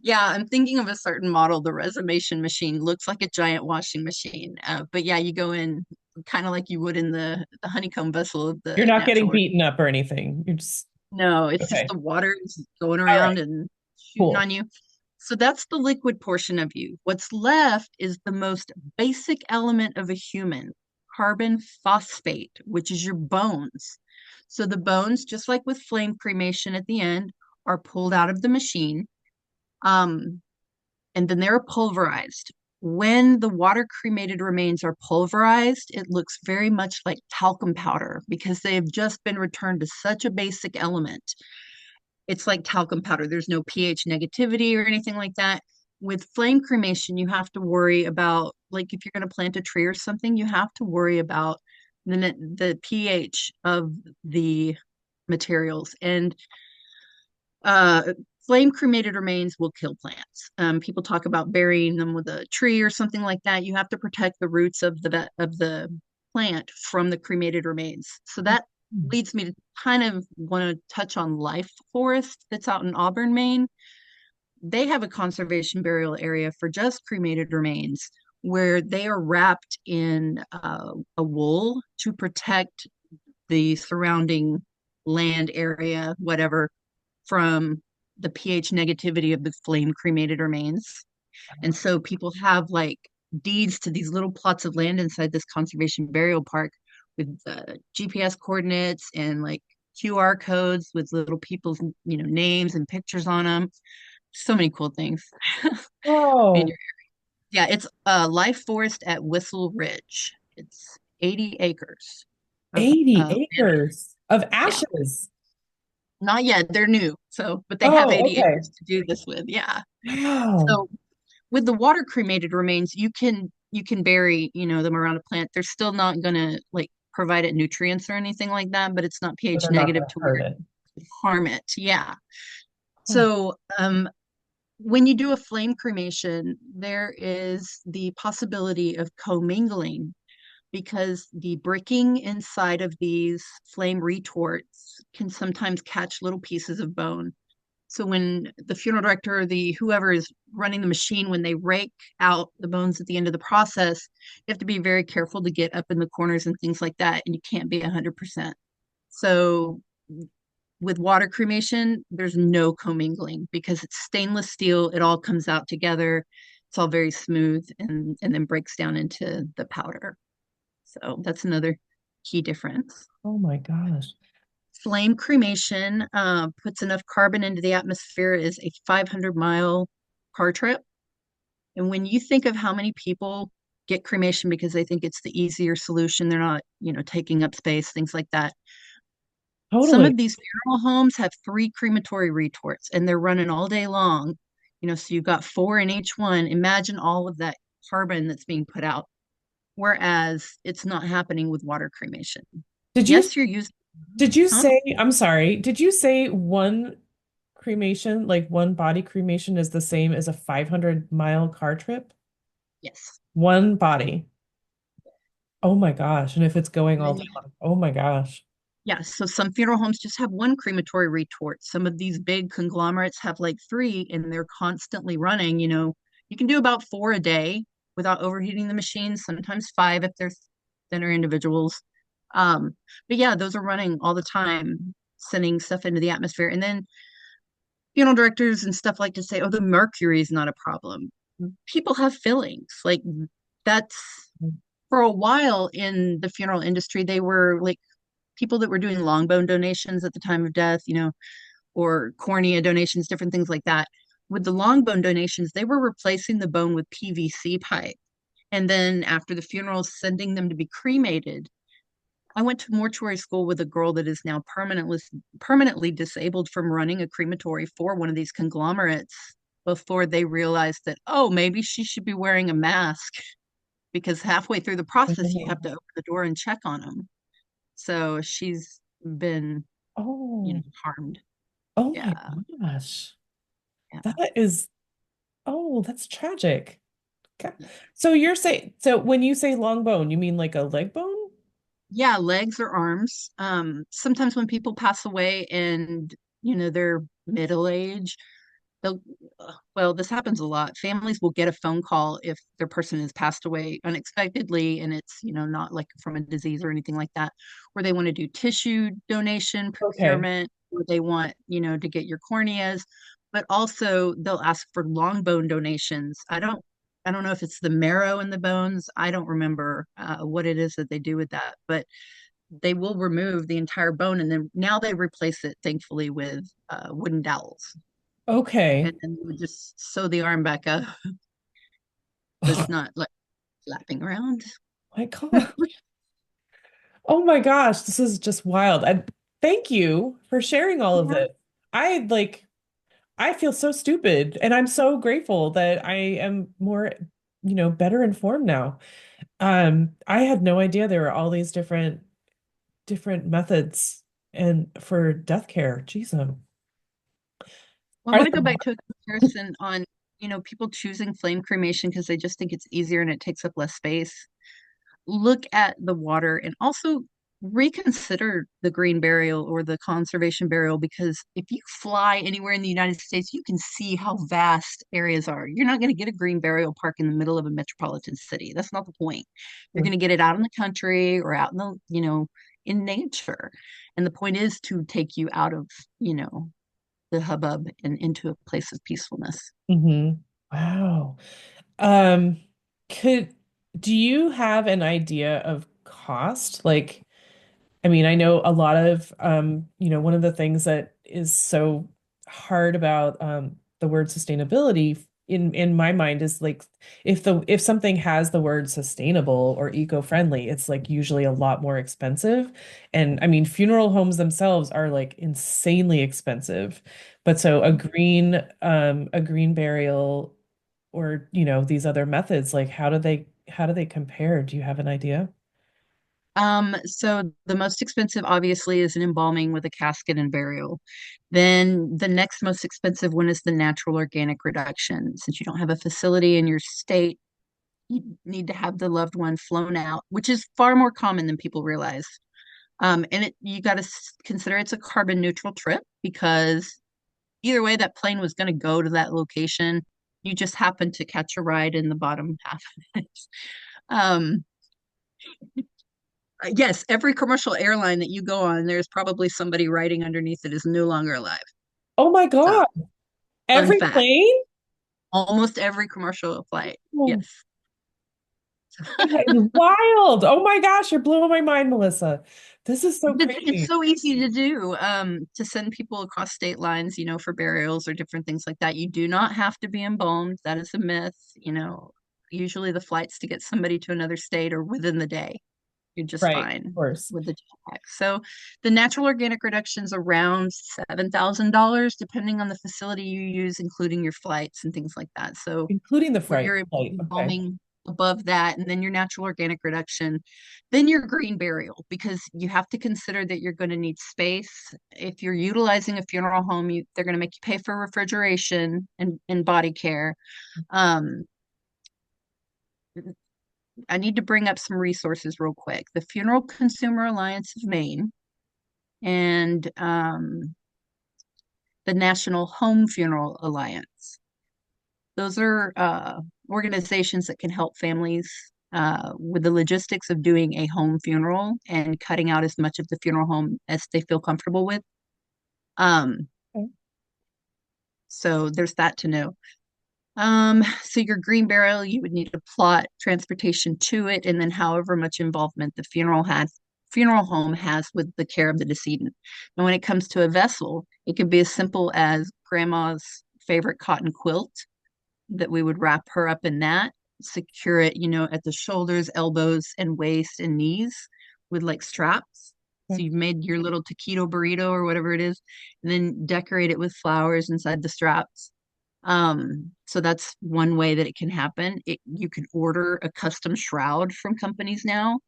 Speaker 2: Yeah, I'm thinking of a certain model. The resumation machine looks like a giant washing machine. But yeah, you go in kind of like you would in the honeycomb vessel of
Speaker 1: you're
Speaker 2: the
Speaker 1: not getting
Speaker 2: natural.
Speaker 1: beaten up or anything. You're just
Speaker 2: No, it's just
Speaker 1: okay.
Speaker 2: the water is going
Speaker 1: All
Speaker 2: around
Speaker 1: right.
Speaker 2: and shooting
Speaker 1: Cool.
Speaker 2: on you. So that's the liquid portion of you. What's left is the most basic element of a human, carbon phosphate, which is your bones. So the bones, just like with flame cremation at the end, are pulled out of the machine. Um, and then they're pulverized. When the water cremated remains are pulverized, it looks very much like talcum powder because they have just been returned to such a basic element. It's like talcum powder. There's no pH negativity or anything like that. With flame cremation, you have to worry about, like, if you're going to plant a tree or something, you have to worry about the pH of the materials. And uh, flame cremated remains will kill plants. People talk about burying them with a tree or something like that. You have to protect the roots of the plant from the cremated remains. So that leads me to kind of want to touch on Life Forest that's out in Auburn, Maine. They have a conservation burial area for just cremated remains where they are wrapped in a wool to protect the surrounding land area, whatever, from the pH negativity of the flame cremated remains. And so people have like deeds to these little plots of land inside this conservation burial park with GPS coordinates and like QR codes with little people's names and pictures on them. So many cool things. And
Speaker 1: Oh,
Speaker 2: yeah, it's a life forest at Whistle Ridge. It's 80 acres of
Speaker 1: 80
Speaker 2: land.
Speaker 1: acres of
Speaker 2: Yeah,
Speaker 1: ashes.
Speaker 2: not yet. They're new. So, but they have
Speaker 1: Oh,
Speaker 2: 80
Speaker 1: okay.
Speaker 2: acres to do this with. Yeah.
Speaker 1: Wow.
Speaker 2: So with the water cremated remains, you can bury, them around a plant. They're still not gonna like provide it nutrients or anything like that, but it's not
Speaker 1: So
Speaker 2: pH
Speaker 1: they're not
Speaker 2: negative
Speaker 1: going to
Speaker 2: to where
Speaker 1: hurt
Speaker 2: it
Speaker 1: it.
Speaker 2: would harm it. Yeah.
Speaker 1: Oh,
Speaker 2: So when you do a flame cremation, there is the possibility of commingling because the bricking inside of these flame retorts can sometimes catch little pieces of bone. So when the funeral director or the whoever is running the machine, when they rake out the bones at the end of the process, you have to be very careful to get up in the corners and things like that, and you can't be 100%. So with water cremation, there's no commingling because it's stainless steel. It all comes out together. It's all very smooth and then breaks down into the powder. So that's another key difference.
Speaker 1: oh my gosh.
Speaker 2: Flame cremation puts enough carbon into the atmosphere is a 500-mile car trip. And when you think of how many people get cremation because they think it's the easier solution, they're not, taking up space, things like that. Some
Speaker 1: Totally.
Speaker 2: of these funeral homes have 3 crematory retorts and they're running all day long. So you've got 4 in each one. Imagine all of that carbon that's being put out. Whereas it's not happening with water cremation.
Speaker 1: Did you
Speaker 2: Yes, you're using,
Speaker 1: did you
Speaker 2: huh?
Speaker 1: say, I'm sorry, did you say one cremation, like one body cremation is the same as a 500-mile car trip?
Speaker 2: Yes.
Speaker 1: One body. Oh my gosh. And if it's going
Speaker 2: And
Speaker 1: all
Speaker 2: then
Speaker 1: day
Speaker 2: you
Speaker 1: long, oh my gosh.
Speaker 2: Yes, so some funeral homes just have 1 crematory retort. Some of these big conglomerates have like 3 and they're constantly running. You can do about 4 a day without overheating the machines, sometimes 5 if they're thinner individuals. Um, but yeah, those are running all the time, sending stuff into the atmosphere. And then funeral directors and stuff like to say, oh, the mercury is not a problem. People have fillings. Like that's for a while in the funeral industry, they were like people that were doing long bone donations at the time of death, or cornea donations, different things like that. With the long bone donations, they were replacing the bone with PVC pipe. And then after the funeral, sending them to be cremated. I went to mortuary school with a girl that is now permanently disabled from running a crematory for one of these conglomerates before they realized that, oh, maybe she should be wearing a mask because halfway through the process, you have
Speaker 1: Oh,
Speaker 2: to open the door and check on them. So she's been,
Speaker 1: oh,
Speaker 2: harmed.
Speaker 1: oh my
Speaker 2: Yeah.
Speaker 1: gosh.
Speaker 2: Yeah.
Speaker 1: That is, oh, that's tragic. Okay.
Speaker 2: Yeah.
Speaker 1: So you're saying, so when you say long bone, you mean like a leg bone?
Speaker 2: Yeah, legs or arms. Sometimes when people pass away and, they're middle age, they'll, well, this happens a lot. Families will get a phone call if their person has passed away unexpectedly and it's, not like from a disease or anything like that, where they want to do tissue donation
Speaker 1: Okay.
Speaker 2: procurement, or they want, to get your corneas, but also they'll ask for long bone donations. I don't know if it's the marrow in the bones. I don't remember what it is that they do with that, but they will remove the entire bone and then now they replace it, thankfully, with wooden dowels and
Speaker 1: Okay.
Speaker 2: then you would just sew the arm back up so it's not like flapping around.
Speaker 1: My God. Oh my gosh, this is just wild. Thank you for sharing all of
Speaker 2: Yeah.
Speaker 1: this. I like I feel so stupid and I'm so grateful that I am more, better informed now. I had no idea there were all these different methods and for death care. Jeez,
Speaker 2: Well, I
Speaker 1: are
Speaker 2: want to
Speaker 1: they,
Speaker 2: go back to a comparison on, people choosing flame cremation because they just think it's easier and it takes up less space. Look at the water and also reconsider the green burial or the conservation burial because if you fly anywhere in the United States, you can see how vast areas are. You're not going to get a green burial park in the middle of a metropolitan city. That's not the point. You're going to get it out in the country or out in in nature. And the point is to take you out of, the hubbub and into a place of peacefulness.
Speaker 1: Mhm. Wow. Um, could do you have an idea of cost? Like, I mean, I know a lot of one of the things that is so hard about the word sustainability in my mind is like if something has the word sustainable or eco-friendly, it's like usually a lot more expensive. And I mean, funeral homes themselves are like insanely expensive. But so a green burial or these other methods, like how do they compare? Do you have an idea?
Speaker 2: So the most expensive obviously is an embalming with a casket and burial. Then the next most expensive one is the natural organic reduction. Since you don't have a facility in your state, you need to have the loved one flown out, which is far more common than people realize. And you got to consider it's a carbon neutral trip because either way, that plane was going to go to that location. You just happen to catch a ride in the bottom half of it. Um, yes, every commercial airline that you go on, there's probably somebody writing underneath that is no longer alive.
Speaker 1: Oh my
Speaker 2: So,
Speaker 1: God.
Speaker 2: fun
Speaker 1: Every
Speaker 2: fact,
Speaker 1: plane?
Speaker 2: almost every commercial flight.
Speaker 1: Oh,
Speaker 2: Yes.
Speaker 1: that is wild. Oh my gosh, you're blowing my mind, Melissa. This is so
Speaker 2: It's
Speaker 1: crazy.
Speaker 2: so easy to do, to send people across state lines, for burials or different things like that. You do not have to be embalmed. That is a myth. Usually the flights to get somebody to another state are within the day. You're just
Speaker 1: Right, of
Speaker 2: fine
Speaker 1: course.
Speaker 2: with the jetpack. So the natural organic reduction's around $7,000, depending on the facility you use, including your flights and things like that. So
Speaker 1: Including the
Speaker 2: where
Speaker 1: fright
Speaker 2: you're
Speaker 1: flight. Okay.
Speaker 2: embalming above that, and then your natural organic reduction, then your green burial, because you have to consider that you're going to need space. If you're utilizing a funeral home, they're going to make you pay for refrigeration and body care. Um, I need to bring up some resources real quick. The Funeral Consumer Alliance of Maine and the National Home Funeral Alliance. Those are organizations that can help families with the logistics of doing a home funeral and cutting out as much of the funeral home as they feel comfortable with. Um,
Speaker 1: Okay.
Speaker 2: so there's that to know. So your green burial, you would need a plot, transportation to it, and then however much involvement the funeral home has with the care of the decedent. And when it comes to a vessel, it could be as simple as grandma's favorite cotton quilt that we would wrap her up in that, secure it, at the shoulders, elbows, and waist and knees with like straps. So you've made your little taquito burrito or whatever it is, and then decorate it with flowers inside the straps. So that's one way that it can happen. You can order a custom shroud from companies now.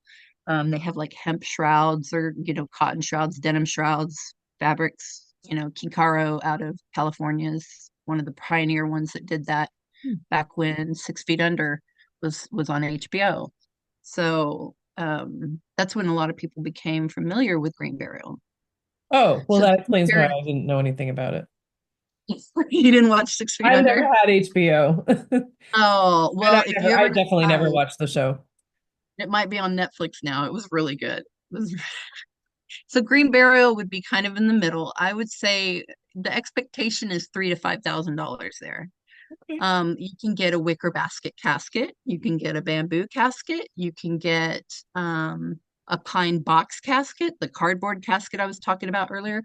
Speaker 2: They have like hemp shrouds or, cotton shrouds, denim shrouds, fabrics. Kinkaro out of California is one of the pioneer ones that did that
Speaker 1: Hmm.
Speaker 2: back when 6 Feet Under was on HBO. So that's when a lot of people became familiar with green burial.
Speaker 1: Oh, well,
Speaker 2: So
Speaker 1: that explains why
Speaker 2: very,
Speaker 1: I didn't know anything about it.
Speaker 2: you didn't watch 6 Feet
Speaker 1: I've never
Speaker 2: Under?
Speaker 1: had HBO.
Speaker 2: Oh,
Speaker 1: And
Speaker 2: well, if you
Speaker 1: I
Speaker 2: ever get
Speaker 1: definitely never
Speaker 2: time,
Speaker 1: watched the show.
Speaker 2: it might be on Netflix now. It was really good. It was So green burial would be kind of in the middle. I would say the expectation is $3,000 to $5,000 there.
Speaker 1: Okay.
Speaker 2: You can get a wicker basket casket. You can get a bamboo casket. You can get a pine box casket, the cardboard casket I was talking about earlier.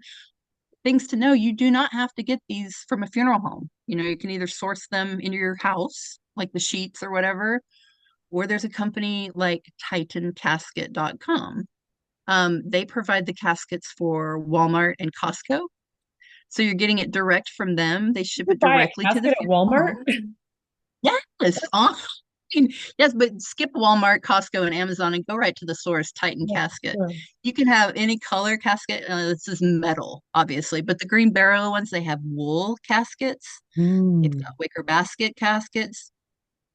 Speaker 2: Things to know, you do not have to get these from a funeral home. You can either source them in your house, like the sheets or whatever, or there's a company like titancasket.com. They provide the caskets for Walmart and Costco. So you're getting it direct from them. They
Speaker 1: You
Speaker 2: ship
Speaker 1: could
Speaker 2: it
Speaker 1: buy a
Speaker 2: directly to the
Speaker 1: casket at
Speaker 2: funeral
Speaker 1: Walmart.
Speaker 2: home. Yes. mean, yes, but skip Walmart, Costco, and Amazon and go right to the source, Titan
Speaker 1: Yeah,
Speaker 2: casket.
Speaker 1: sure.
Speaker 2: You can have any color casket. This is metal, obviously, but the green barrel ones, they have wool caskets. They've
Speaker 1: Mm.
Speaker 2: got wicker basket caskets.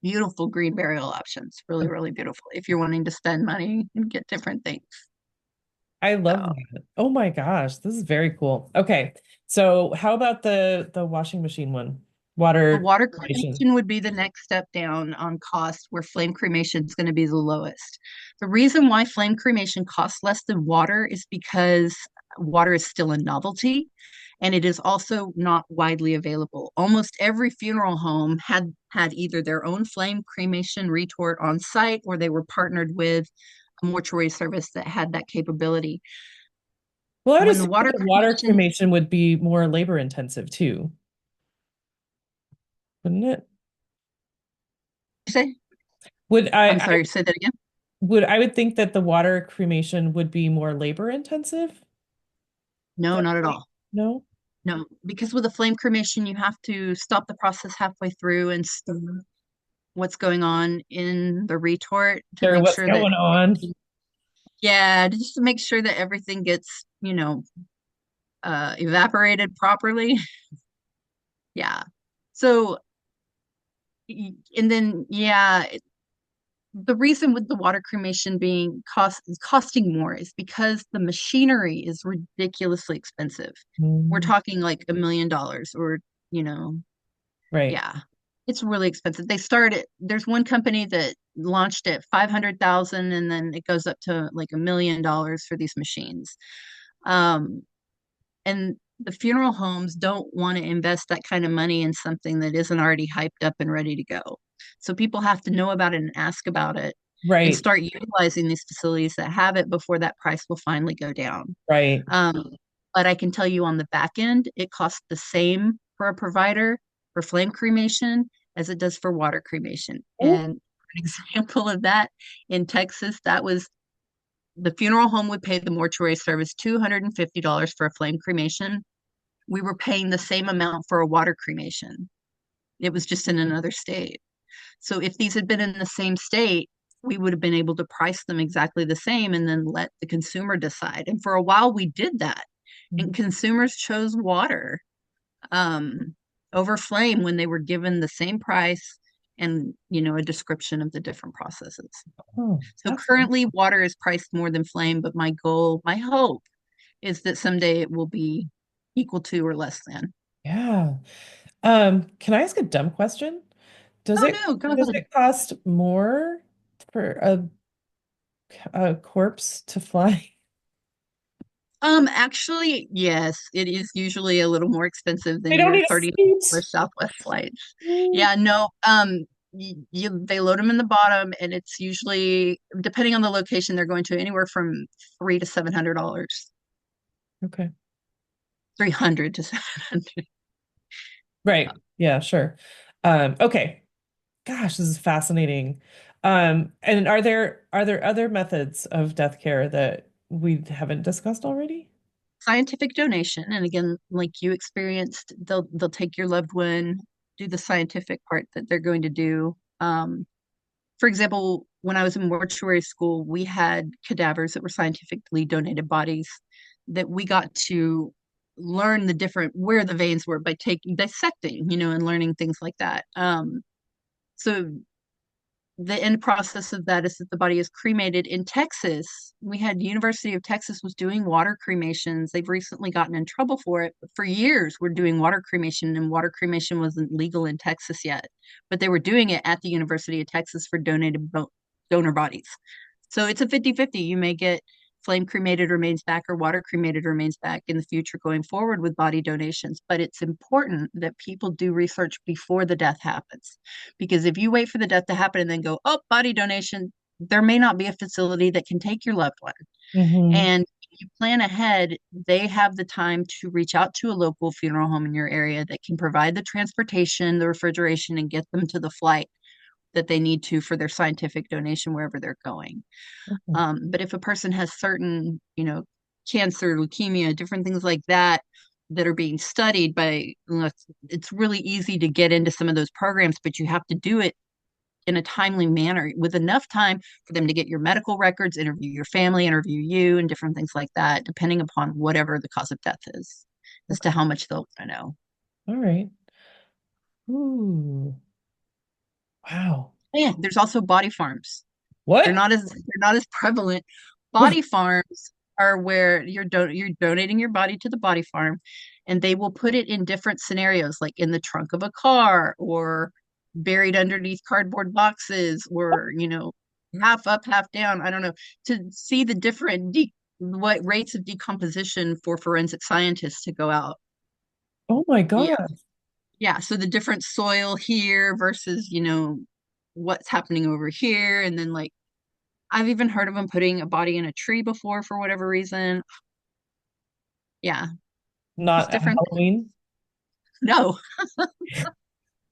Speaker 2: Beautiful green burial options. Really, really beautiful if you're wanting to spend money and get different things.
Speaker 1: I love
Speaker 2: So
Speaker 1: that. Oh my gosh, this is very cool. Okay. So how about the washing machine one?
Speaker 2: the
Speaker 1: Water
Speaker 2: water
Speaker 1: cremation.
Speaker 2: cremation would be the next step down on cost, where flame cremation is going to be the lowest. The reason why flame cremation costs less than water is because water is still a novelty and it is also not widely available. Almost every funeral home had either their own flame cremation retort on site or they were partnered with a mortuary service that had that capability.
Speaker 1: Well, I would
Speaker 2: When the
Speaker 1: assume that
Speaker 2: water
Speaker 1: the water
Speaker 2: cremation,
Speaker 1: cremation would be more labor intensive too, wouldn't it?
Speaker 2: say,
Speaker 1: Would
Speaker 2: I'm
Speaker 1: I
Speaker 2: sorry, say that again.
Speaker 1: I would think that the water cremation would be more labor intensive. Is
Speaker 2: No,
Speaker 1: that
Speaker 2: not at
Speaker 1: right?
Speaker 2: all.
Speaker 1: No?
Speaker 2: No, because with a flame cremation, you have to stop the process halfway through and stir what's going on in the retort to
Speaker 1: Sure,
Speaker 2: make
Speaker 1: what's
Speaker 2: sure that,
Speaker 1: going on?
Speaker 2: yeah, just to make sure that everything gets, evaporated properly. Yeah. So, and then, yeah, the reason with the water cremation being costing more is because the machinery is ridiculously expensive. We're
Speaker 1: Mm,
Speaker 2: talking like $1 million or, you know,
Speaker 1: right.
Speaker 2: yeah, it's really expensive. They started, there's one company that launched at 500,000 and then it goes up to like $1 million for these machines. Um, and the funeral homes don't want to invest that kind of money in something that isn't already hyped up and ready to go. So people have to know about it and ask about it and
Speaker 1: Right.
Speaker 2: start utilizing these facilities that have it before that price will finally go down.
Speaker 1: Right.
Speaker 2: Um, but I can tell you on the back end, it costs the same for a provider for flame cremation as it does for water cremation.
Speaker 1: Oh,
Speaker 2: And an example of that in Texas, that was the funeral home would pay the mortuary service $250 for a flame cremation. We were paying the same amount for a water cremation. It was just in another state. So if these had been in the same state, we would have been able to price them exactly the same and then let the consumer decide. And for a while, we did that. And
Speaker 1: mhm.
Speaker 2: consumers chose water um, over flame when they were given the same price and a description of the different processes.
Speaker 1: Oh,
Speaker 2: So
Speaker 1: that's
Speaker 2: currently, water is priced more than flame, but my goal, my hope, is that someday it will be equal to or less than.
Speaker 1: yeah. Can I ask a dumb question? Does
Speaker 2: Oh
Speaker 1: it
Speaker 2: no, go
Speaker 1: does
Speaker 2: ahead.
Speaker 1: it cost more for a corpse to fly?
Speaker 2: Actually, yes, it is usually a little more expensive
Speaker 1: They
Speaker 2: than
Speaker 1: don't
Speaker 2: your
Speaker 1: need a
Speaker 2: $30
Speaker 1: suit.
Speaker 2: Southwest flights.
Speaker 1: Mm,
Speaker 2: Yeah, no, they load them in the bottom, and it's usually depending on the location they're going to anywhere from $300 to $700,
Speaker 1: okay.
Speaker 2: 300 to 700.
Speaker 1: Right. Yeah, sure. Okay. Gosh, this is fascinating. And are there other methods of death care that we haven't discussed already?
Speaker 2: Scientific donation, and again, like you experienced, they'll take your loved one, do the scientific part that they're going to do. For example, when I was in mortuary school, we had cadavers that were scientifically donated bodies that we got to learn the different where the veins were by taking dissecting, and learning things like that. So the end process of that is that the body is cremated in Texas. We had University of Texas was doing water cremations. They've recently gotten in trouble for it, but for years we're doing water cremation, and water cremation wasn't legal in Texas yet. But they were doing it at the University of Texas for donor bodies. So it's a 50-50. You may get flame cremated remains back or water cremated remains back in the future going forward with body donations. But it's important that people do research before the death happens. Because if you wait for the death to happen and then go, oh, body donation, there may not be a facility that can take your loved one.
Speaker 1: Hmm.
Speaker 2: And if you plan ahead, they have the time to reach out to a local funeral home in your area that can provide the transportation, the refrigeration, and get them to the flight that they need to for their scientific donation wherever they're going. But if a person has certain, cancer, leukemia, different things like that that are being studied by, it's really easy to get into some of those programs, but you have to do it in a timely manner with enough time for them to get your medical records, interview your family, interview you, and different things like that, depending upon whatever the cause of death is, as to
Speaker 1: Okay.
Speaker 2: how much they'll want to know.
Speaker 1: All right. Ooh. Wow.
Speaker 2: And there's also body farms.
Speaker 1: What?
Speaker 2: They're not as prevalent. Body farms are where you're donating your body to the body farm, and they will put it in different scenarios, like in the trunk of a car or buried underneath cardboard boxes, or half up, half down. I don't know, to see the different what rates of decomposition for forensic scientists to go out.
Speaker 1: Oh my
Speaker 2: Yeah,
Speaker 1: God.
Speaker 2: yeah. So the different soil here versus what's happening over here, and then like I've even heard of them putting a body in a tree before for whatever reason. Yeah, just
Speaker 1: Not at
Speaker 2: different.
Speaker 1: Halloween.
Speaker 2: No,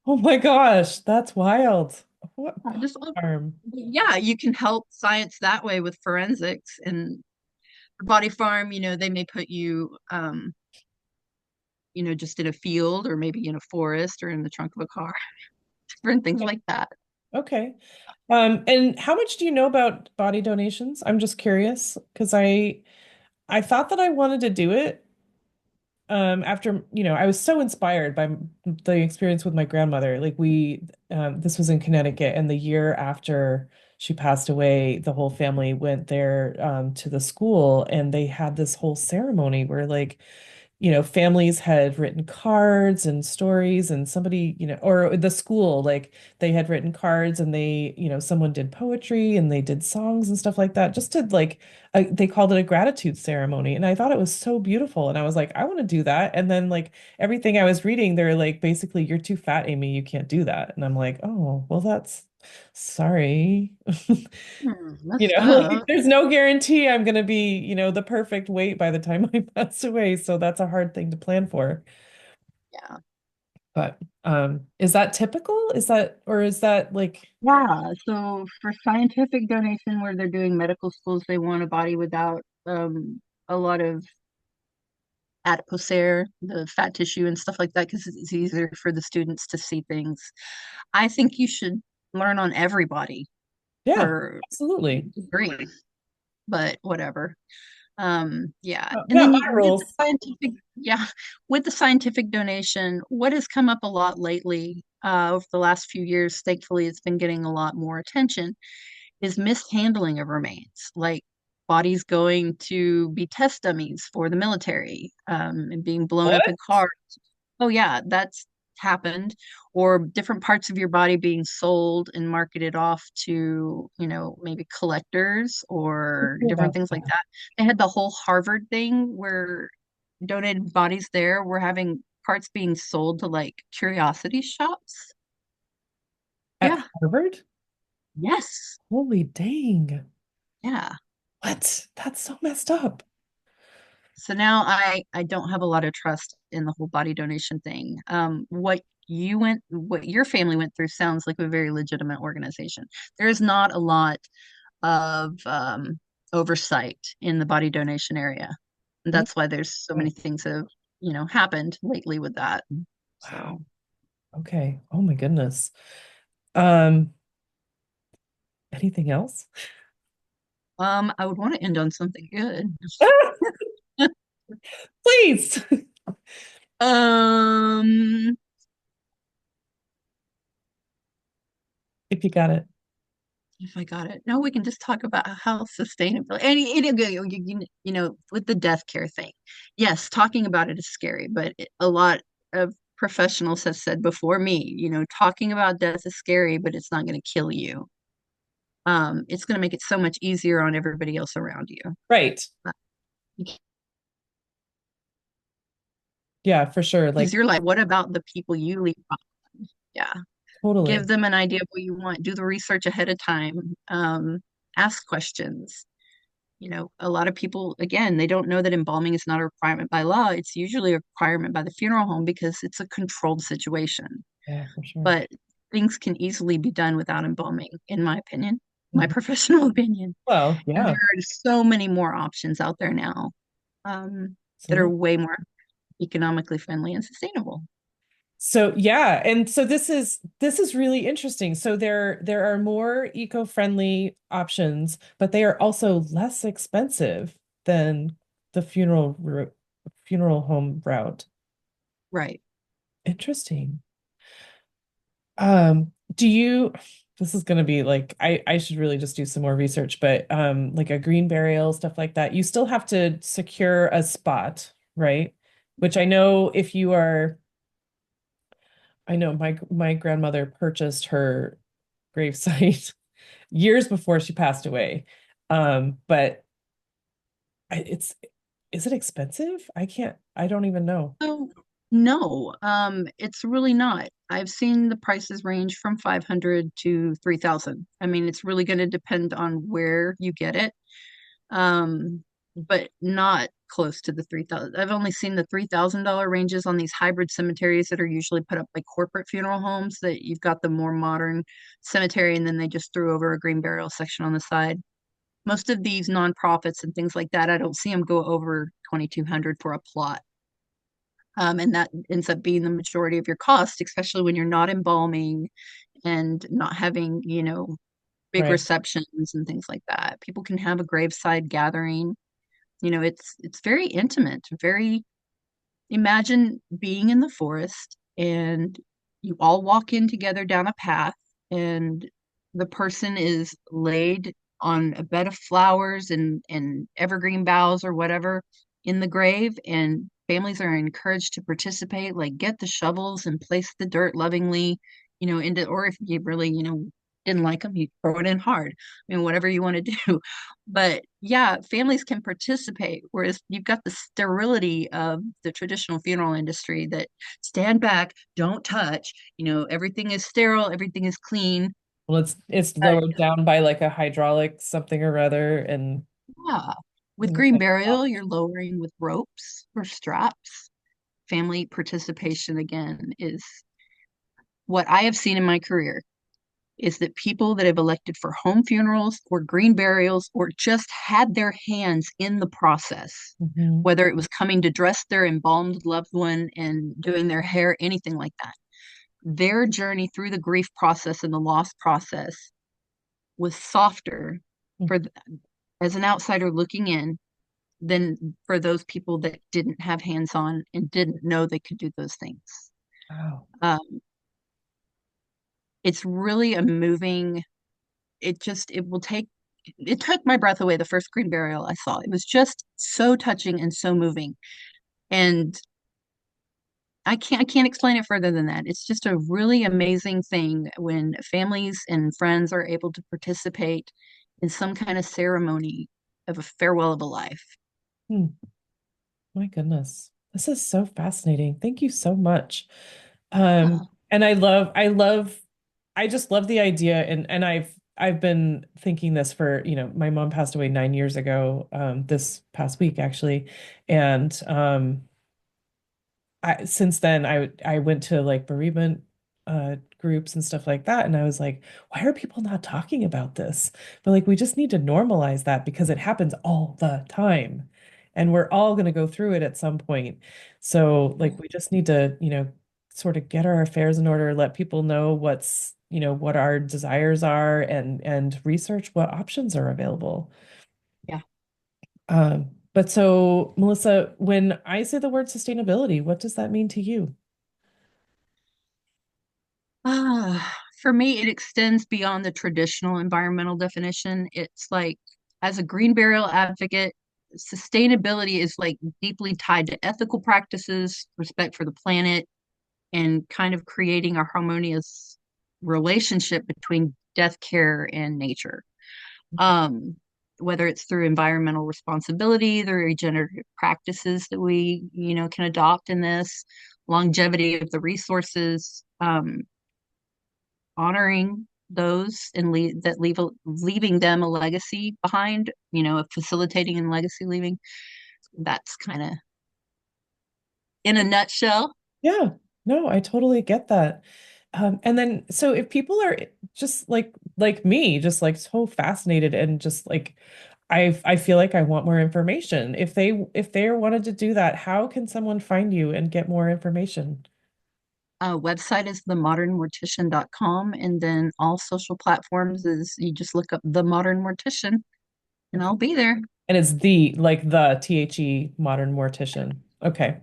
Speaker 1: Oh my gosh, that's wild. What
Speaker 2: just
Speaker 1: farm?
Speaker 2: yeah, you can help science that way with forensics and the body farm. They may put you, just in a field or maybe in a forest or in the trunk of a car, different things
Speaker 1: Okay.
Speaker 2: like that.
Speaker 1: Okay. And how much do you know about body donations? I'm just curious because I thought that I wanted to do it. After, I was so inspired by the experience with my grandmother. Like this was in Connecticut, and the year after she passed away, the whole family went there to the school, and they had this whole ceremony where like families had written cards and stories, and somebody, or the school, like they had written cards, and someone did poetry and they did songs and stuff like that, just to like, they called it a gratitude ceremony. And I thought it was so beautiful. And I was like, I want to do that. And then, like, everything I was reading, they're like, basically, you're too fat, Amy, you can't do that. And I'm like, oh, well, that's sorry.
Speaker 2: That's
Speaker 1: Like,
Speaker 2: tough.
Speaker 1: there's no guarantee I'm gonna be, the perfect weight by the time I pass away. So that's a hard thing to plan for.
Speaker 2: Yeah.
Speaker 1: But is that typical? Or is that like,
Speaker 2: Yeah. So for scientific donation, where they're doing medical schools, they want a body without a lot of adipocere, the fat tissue and stuff like that, because it's easier for the students to see things. I think you should learn on everybody
Speaker 1: yeah,
Speaker 2: for
Speaker 1: absolutely.
Speaker 2: degree, but whatever. Yeah. And
Speaker 1: Not
Speaker 2: then
Speaker 1: my
Speaker 2: with the
Speaker 1: rules.
Speaker 2: scientific, yeah, with the scientific donation, what has come up a lot lately, over the last few years, thankfully, it's been getting a lot more attention, is mishandling of remains, like bodies going to be test dummies for the military, and being blown up
Speaker 1: What?
Speaker 2: in cars. Oh yeah, that's happened. Or different parts of your body being sold and marketed off to, maybe collectors or
Speaker 1: Hear
Speaker 2: different
Speaker 1: about
Speaker 2: things like
Speaker 1: that.
Speaker 2: that. They had the whole Harvard thing where donated bodies there were having parts being sold to like curiosity shops.
Speaker 1: At
Speaker 2: Yeah.
Speaker 1: Harvard?
Speaker 2: Yes.
Speaker 1: Holy dang.
Speaker 2: Yeah.
Speaker 1: What? That's so messed up.
Speaker 2: So now I don't have a lot of trust in the whole body donation thing. What your family went through sounds like a very legitimate organization. There is not a lot of oversight in the body donation area. And
Speaker 1: Oh,
Speaker 2: that's why there's so
Speaker 1: oh,
Speaker 2: many things have, happened lately with that.
Speaker 1: wow.
Speaker 2: So,
Speaker 1: Okay. Oh my goodness. Um, Anything else?
Speaker 2: I would want to end on something good.
Speaker 1: Please,
Speaker 2: Um,
Speaker 1: if you got it.
Speaker 2: if I got it. No, we can just talk about how sustainable and with the death care thing. Yes, talking about it is scary, but a lot of professionals have said before me, talking about death is scary, but it's not going to kill you. It's going to make it so much easier on everybody else around you.
Speaker 1: Right. Yeah, for sure.
Speaker 2: Because
Speaker 1: Like,
Speaker 2: you're like, what about the people you leave behind? Yeah. Give
Speaker 1: totally.
Speaker 2: them an idea of what you want. Do the research ahead of time. Ask questions. A lot of people, again, they don't know that embalming is not a requirement by law. It's usually a requirement by the funeral home because it's a controlled situation.
Speaker 1: Yeah, for sure.
Speaker 2: But things can easily be done without embalming, in my opinion, my
Speaker 1: Mhm.
Speaker 2: professional opinion.
Speaker 1: Well,
Speaker 2: And there
Speaker 1: yeah,
Speaker 2: are so many more options out there now, that are
Speaker 1: absolutely.
Speaker 2: way more economically friendly and sustainable.
Speaker 1: So yeah, and so this is really interesting. So there are more eco-friendly options, but they are also less expensive than the funeral home route.
Speaker 2: Right.
Speaker 1: Interesting. Do you, this is going to be like, I should really just do some more research, but like a green burial, stuff like that, you still have to secure a spot, right? Which I know if you are, I know my grandmother purchased her gravesite years before she passed away. But it's, is it expensive? I don't even know.
Speaker 2: So no, it's really not. I've seen the prices range from 500 to 3,000. I mean, it's really going to depend on where you get it. But not close to the 3,000. I've only seen the $3,000 ranges on these hybrid cemeteries that are usually put up by corporate funeral homes, that you've got the more modern cemetery and then they just threw over a green burial section on the side. Most of these nonprofits and things like that, I don't see them go over 2,200 for a plot. And that ends up being the majority of your cost, especially when you're not embalming and not having, big
Speaker 1: Right.
Speaker 2: receptions and things like that. People can have a graveside gathering. It's very intimate, very, imagine being in the forest and you all walk in together down a path, and the person is laid on a bed of flowers and evergreen boughs or whatever in the grave, and families are encouraged to participate, like get the shovels and place the dirt lovingly, into, or if you really, didn't like them, you throw it in hard. I mean, whatever you want to do. But yeah, families can participate, whereas you've got the sterility of the traditional funeral industry that stand back, don't touch, everything is sterile, everything is clean.
Speaker 1: Well, it's
Speaker 2: But
Speaker 1: lowered down by like a hydraulic something or other, and
Speaker 2: yeah, with green burial, you're lowering with ropes or straps. Family participation again is what I have seen in my career, is that people that have elected for home funerals or green burials or just had their hands in the process,
Speaker 1: Mhm.
Speaker 2: whether it was coming to dress their embalmed loved one and doing their hair, anything like that, their journey through the grief process and the loss process was softer for as an outsider looking in than for those people that didn't have hands on and didn't know they could do those things.
Speaker 1: Wow.
Speaker 2: Um, it's really a moving, it will take, it took my breath away the first green burial I saw. It was just so touching and so moving. And I can't explain it further than that. It's just a really amazing thing when families and friends are able to participate in some kind of ceremony of a farewell of a life.
Speaker 1: Hmm. My goodness. This is so fascinating. Thank you so much.
Speaker 2: Yeah.
Speaker 1: And I just love the idea, and I've been thinking this for, my mom passed away 9 years ago, this past week actually. And since then I went to like bereavement groups and stuff like that, and I was like, why are people not talking about this? But like we just need to normalize that because it happens all the time, and we're all going to go through it at some point. So like we just need to, sort of get our affairs in order, let people know what our desires are, and research what options are available.
Speaker 2: Yeah.
Speaker 1: But so, Melissa, when I say the word sustainability, what does that mean to you?
Speaker 2: For me, it extends beyond the traditional environmental definition. It's like, as a green burial advocate, sustainability is like deeply tied to ethical practices, respect for the planet, and kind of creating a harmonious relationship between death care and nature. Um, whether it's through environmental responsibility, the regenerative practices that we, can adopt in this, longevity of the resources, honoring those and leaving them a legacy behind, facilitating and legacy leaving. That's kind of in a nutshell.
Speaker 1: Yeah, no, I totally get that. And then, so if people are just like me, just like so fascinated and just like I feel like I want more information. If they wanted to do that, how can someone find you and get more information?
Speaker 2: Website is themodernmortician.com, and then all social platforms is you just look up The Modern Mortician, and
Speaker 1: Okay.
Speaker 2: I'll be there.
Speaker 1: And it's the like the THE modern mortician. Okay.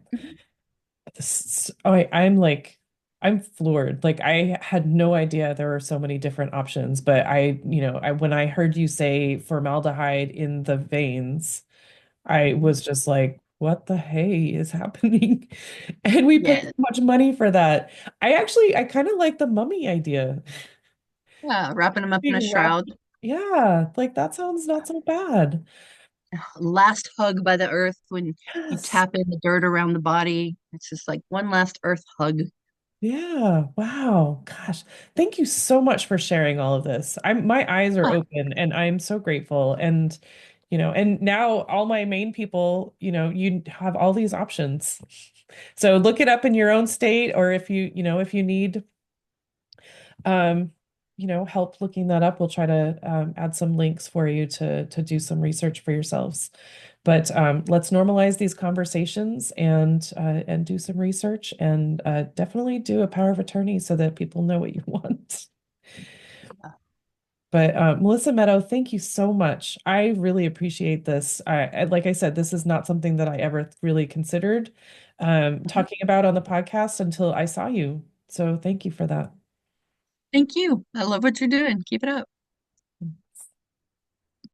Speaker 1: I'm like I'm floored. Like I had no idea there were so many different options, but when I heard you say formaldehyde in the veins, I was just like, what the hey is happening? And we paid
Speaker 2: Yeah,
Speaker 1: so much money for that. I kind of like the mummy idea.
Speaker 2: yeah, wrapping them up in a
Speaker 1: Being wrapped.
Speaker 2: shroud.
Speaker 1: Yeah, like that sounds not so bad.
Speaker 2: Last hug by the earth when you
Speaker 1: Yes.
Speaker 2: tap in the dirt around the body. It's just like one last earth hug.
Speaker 1: Yeah. Wow. Gosh. Thank you so much for sharing all of this. My eyes are
Speaker 2: Oh,
Speaker 1: open and I'm so grateful. And now all my Maine people, you have all these options. So look it up in your own state, or if you need um, help looking that up, we'll try to add some links for you to do some research for yourselves. But let's normalize these conversations and do some research and definitely do a power of attorney so that people know what you want. But Melissa Meadow, thank you so much. I really appreciate this. Like I said, this is not something that I ever really considered
Speaker 2: mhm.
Speaker 1: talking about on the podcast until I saw you. So thank you for that.
Speaker 2: Thank you. I love what you're doing. Keep it up.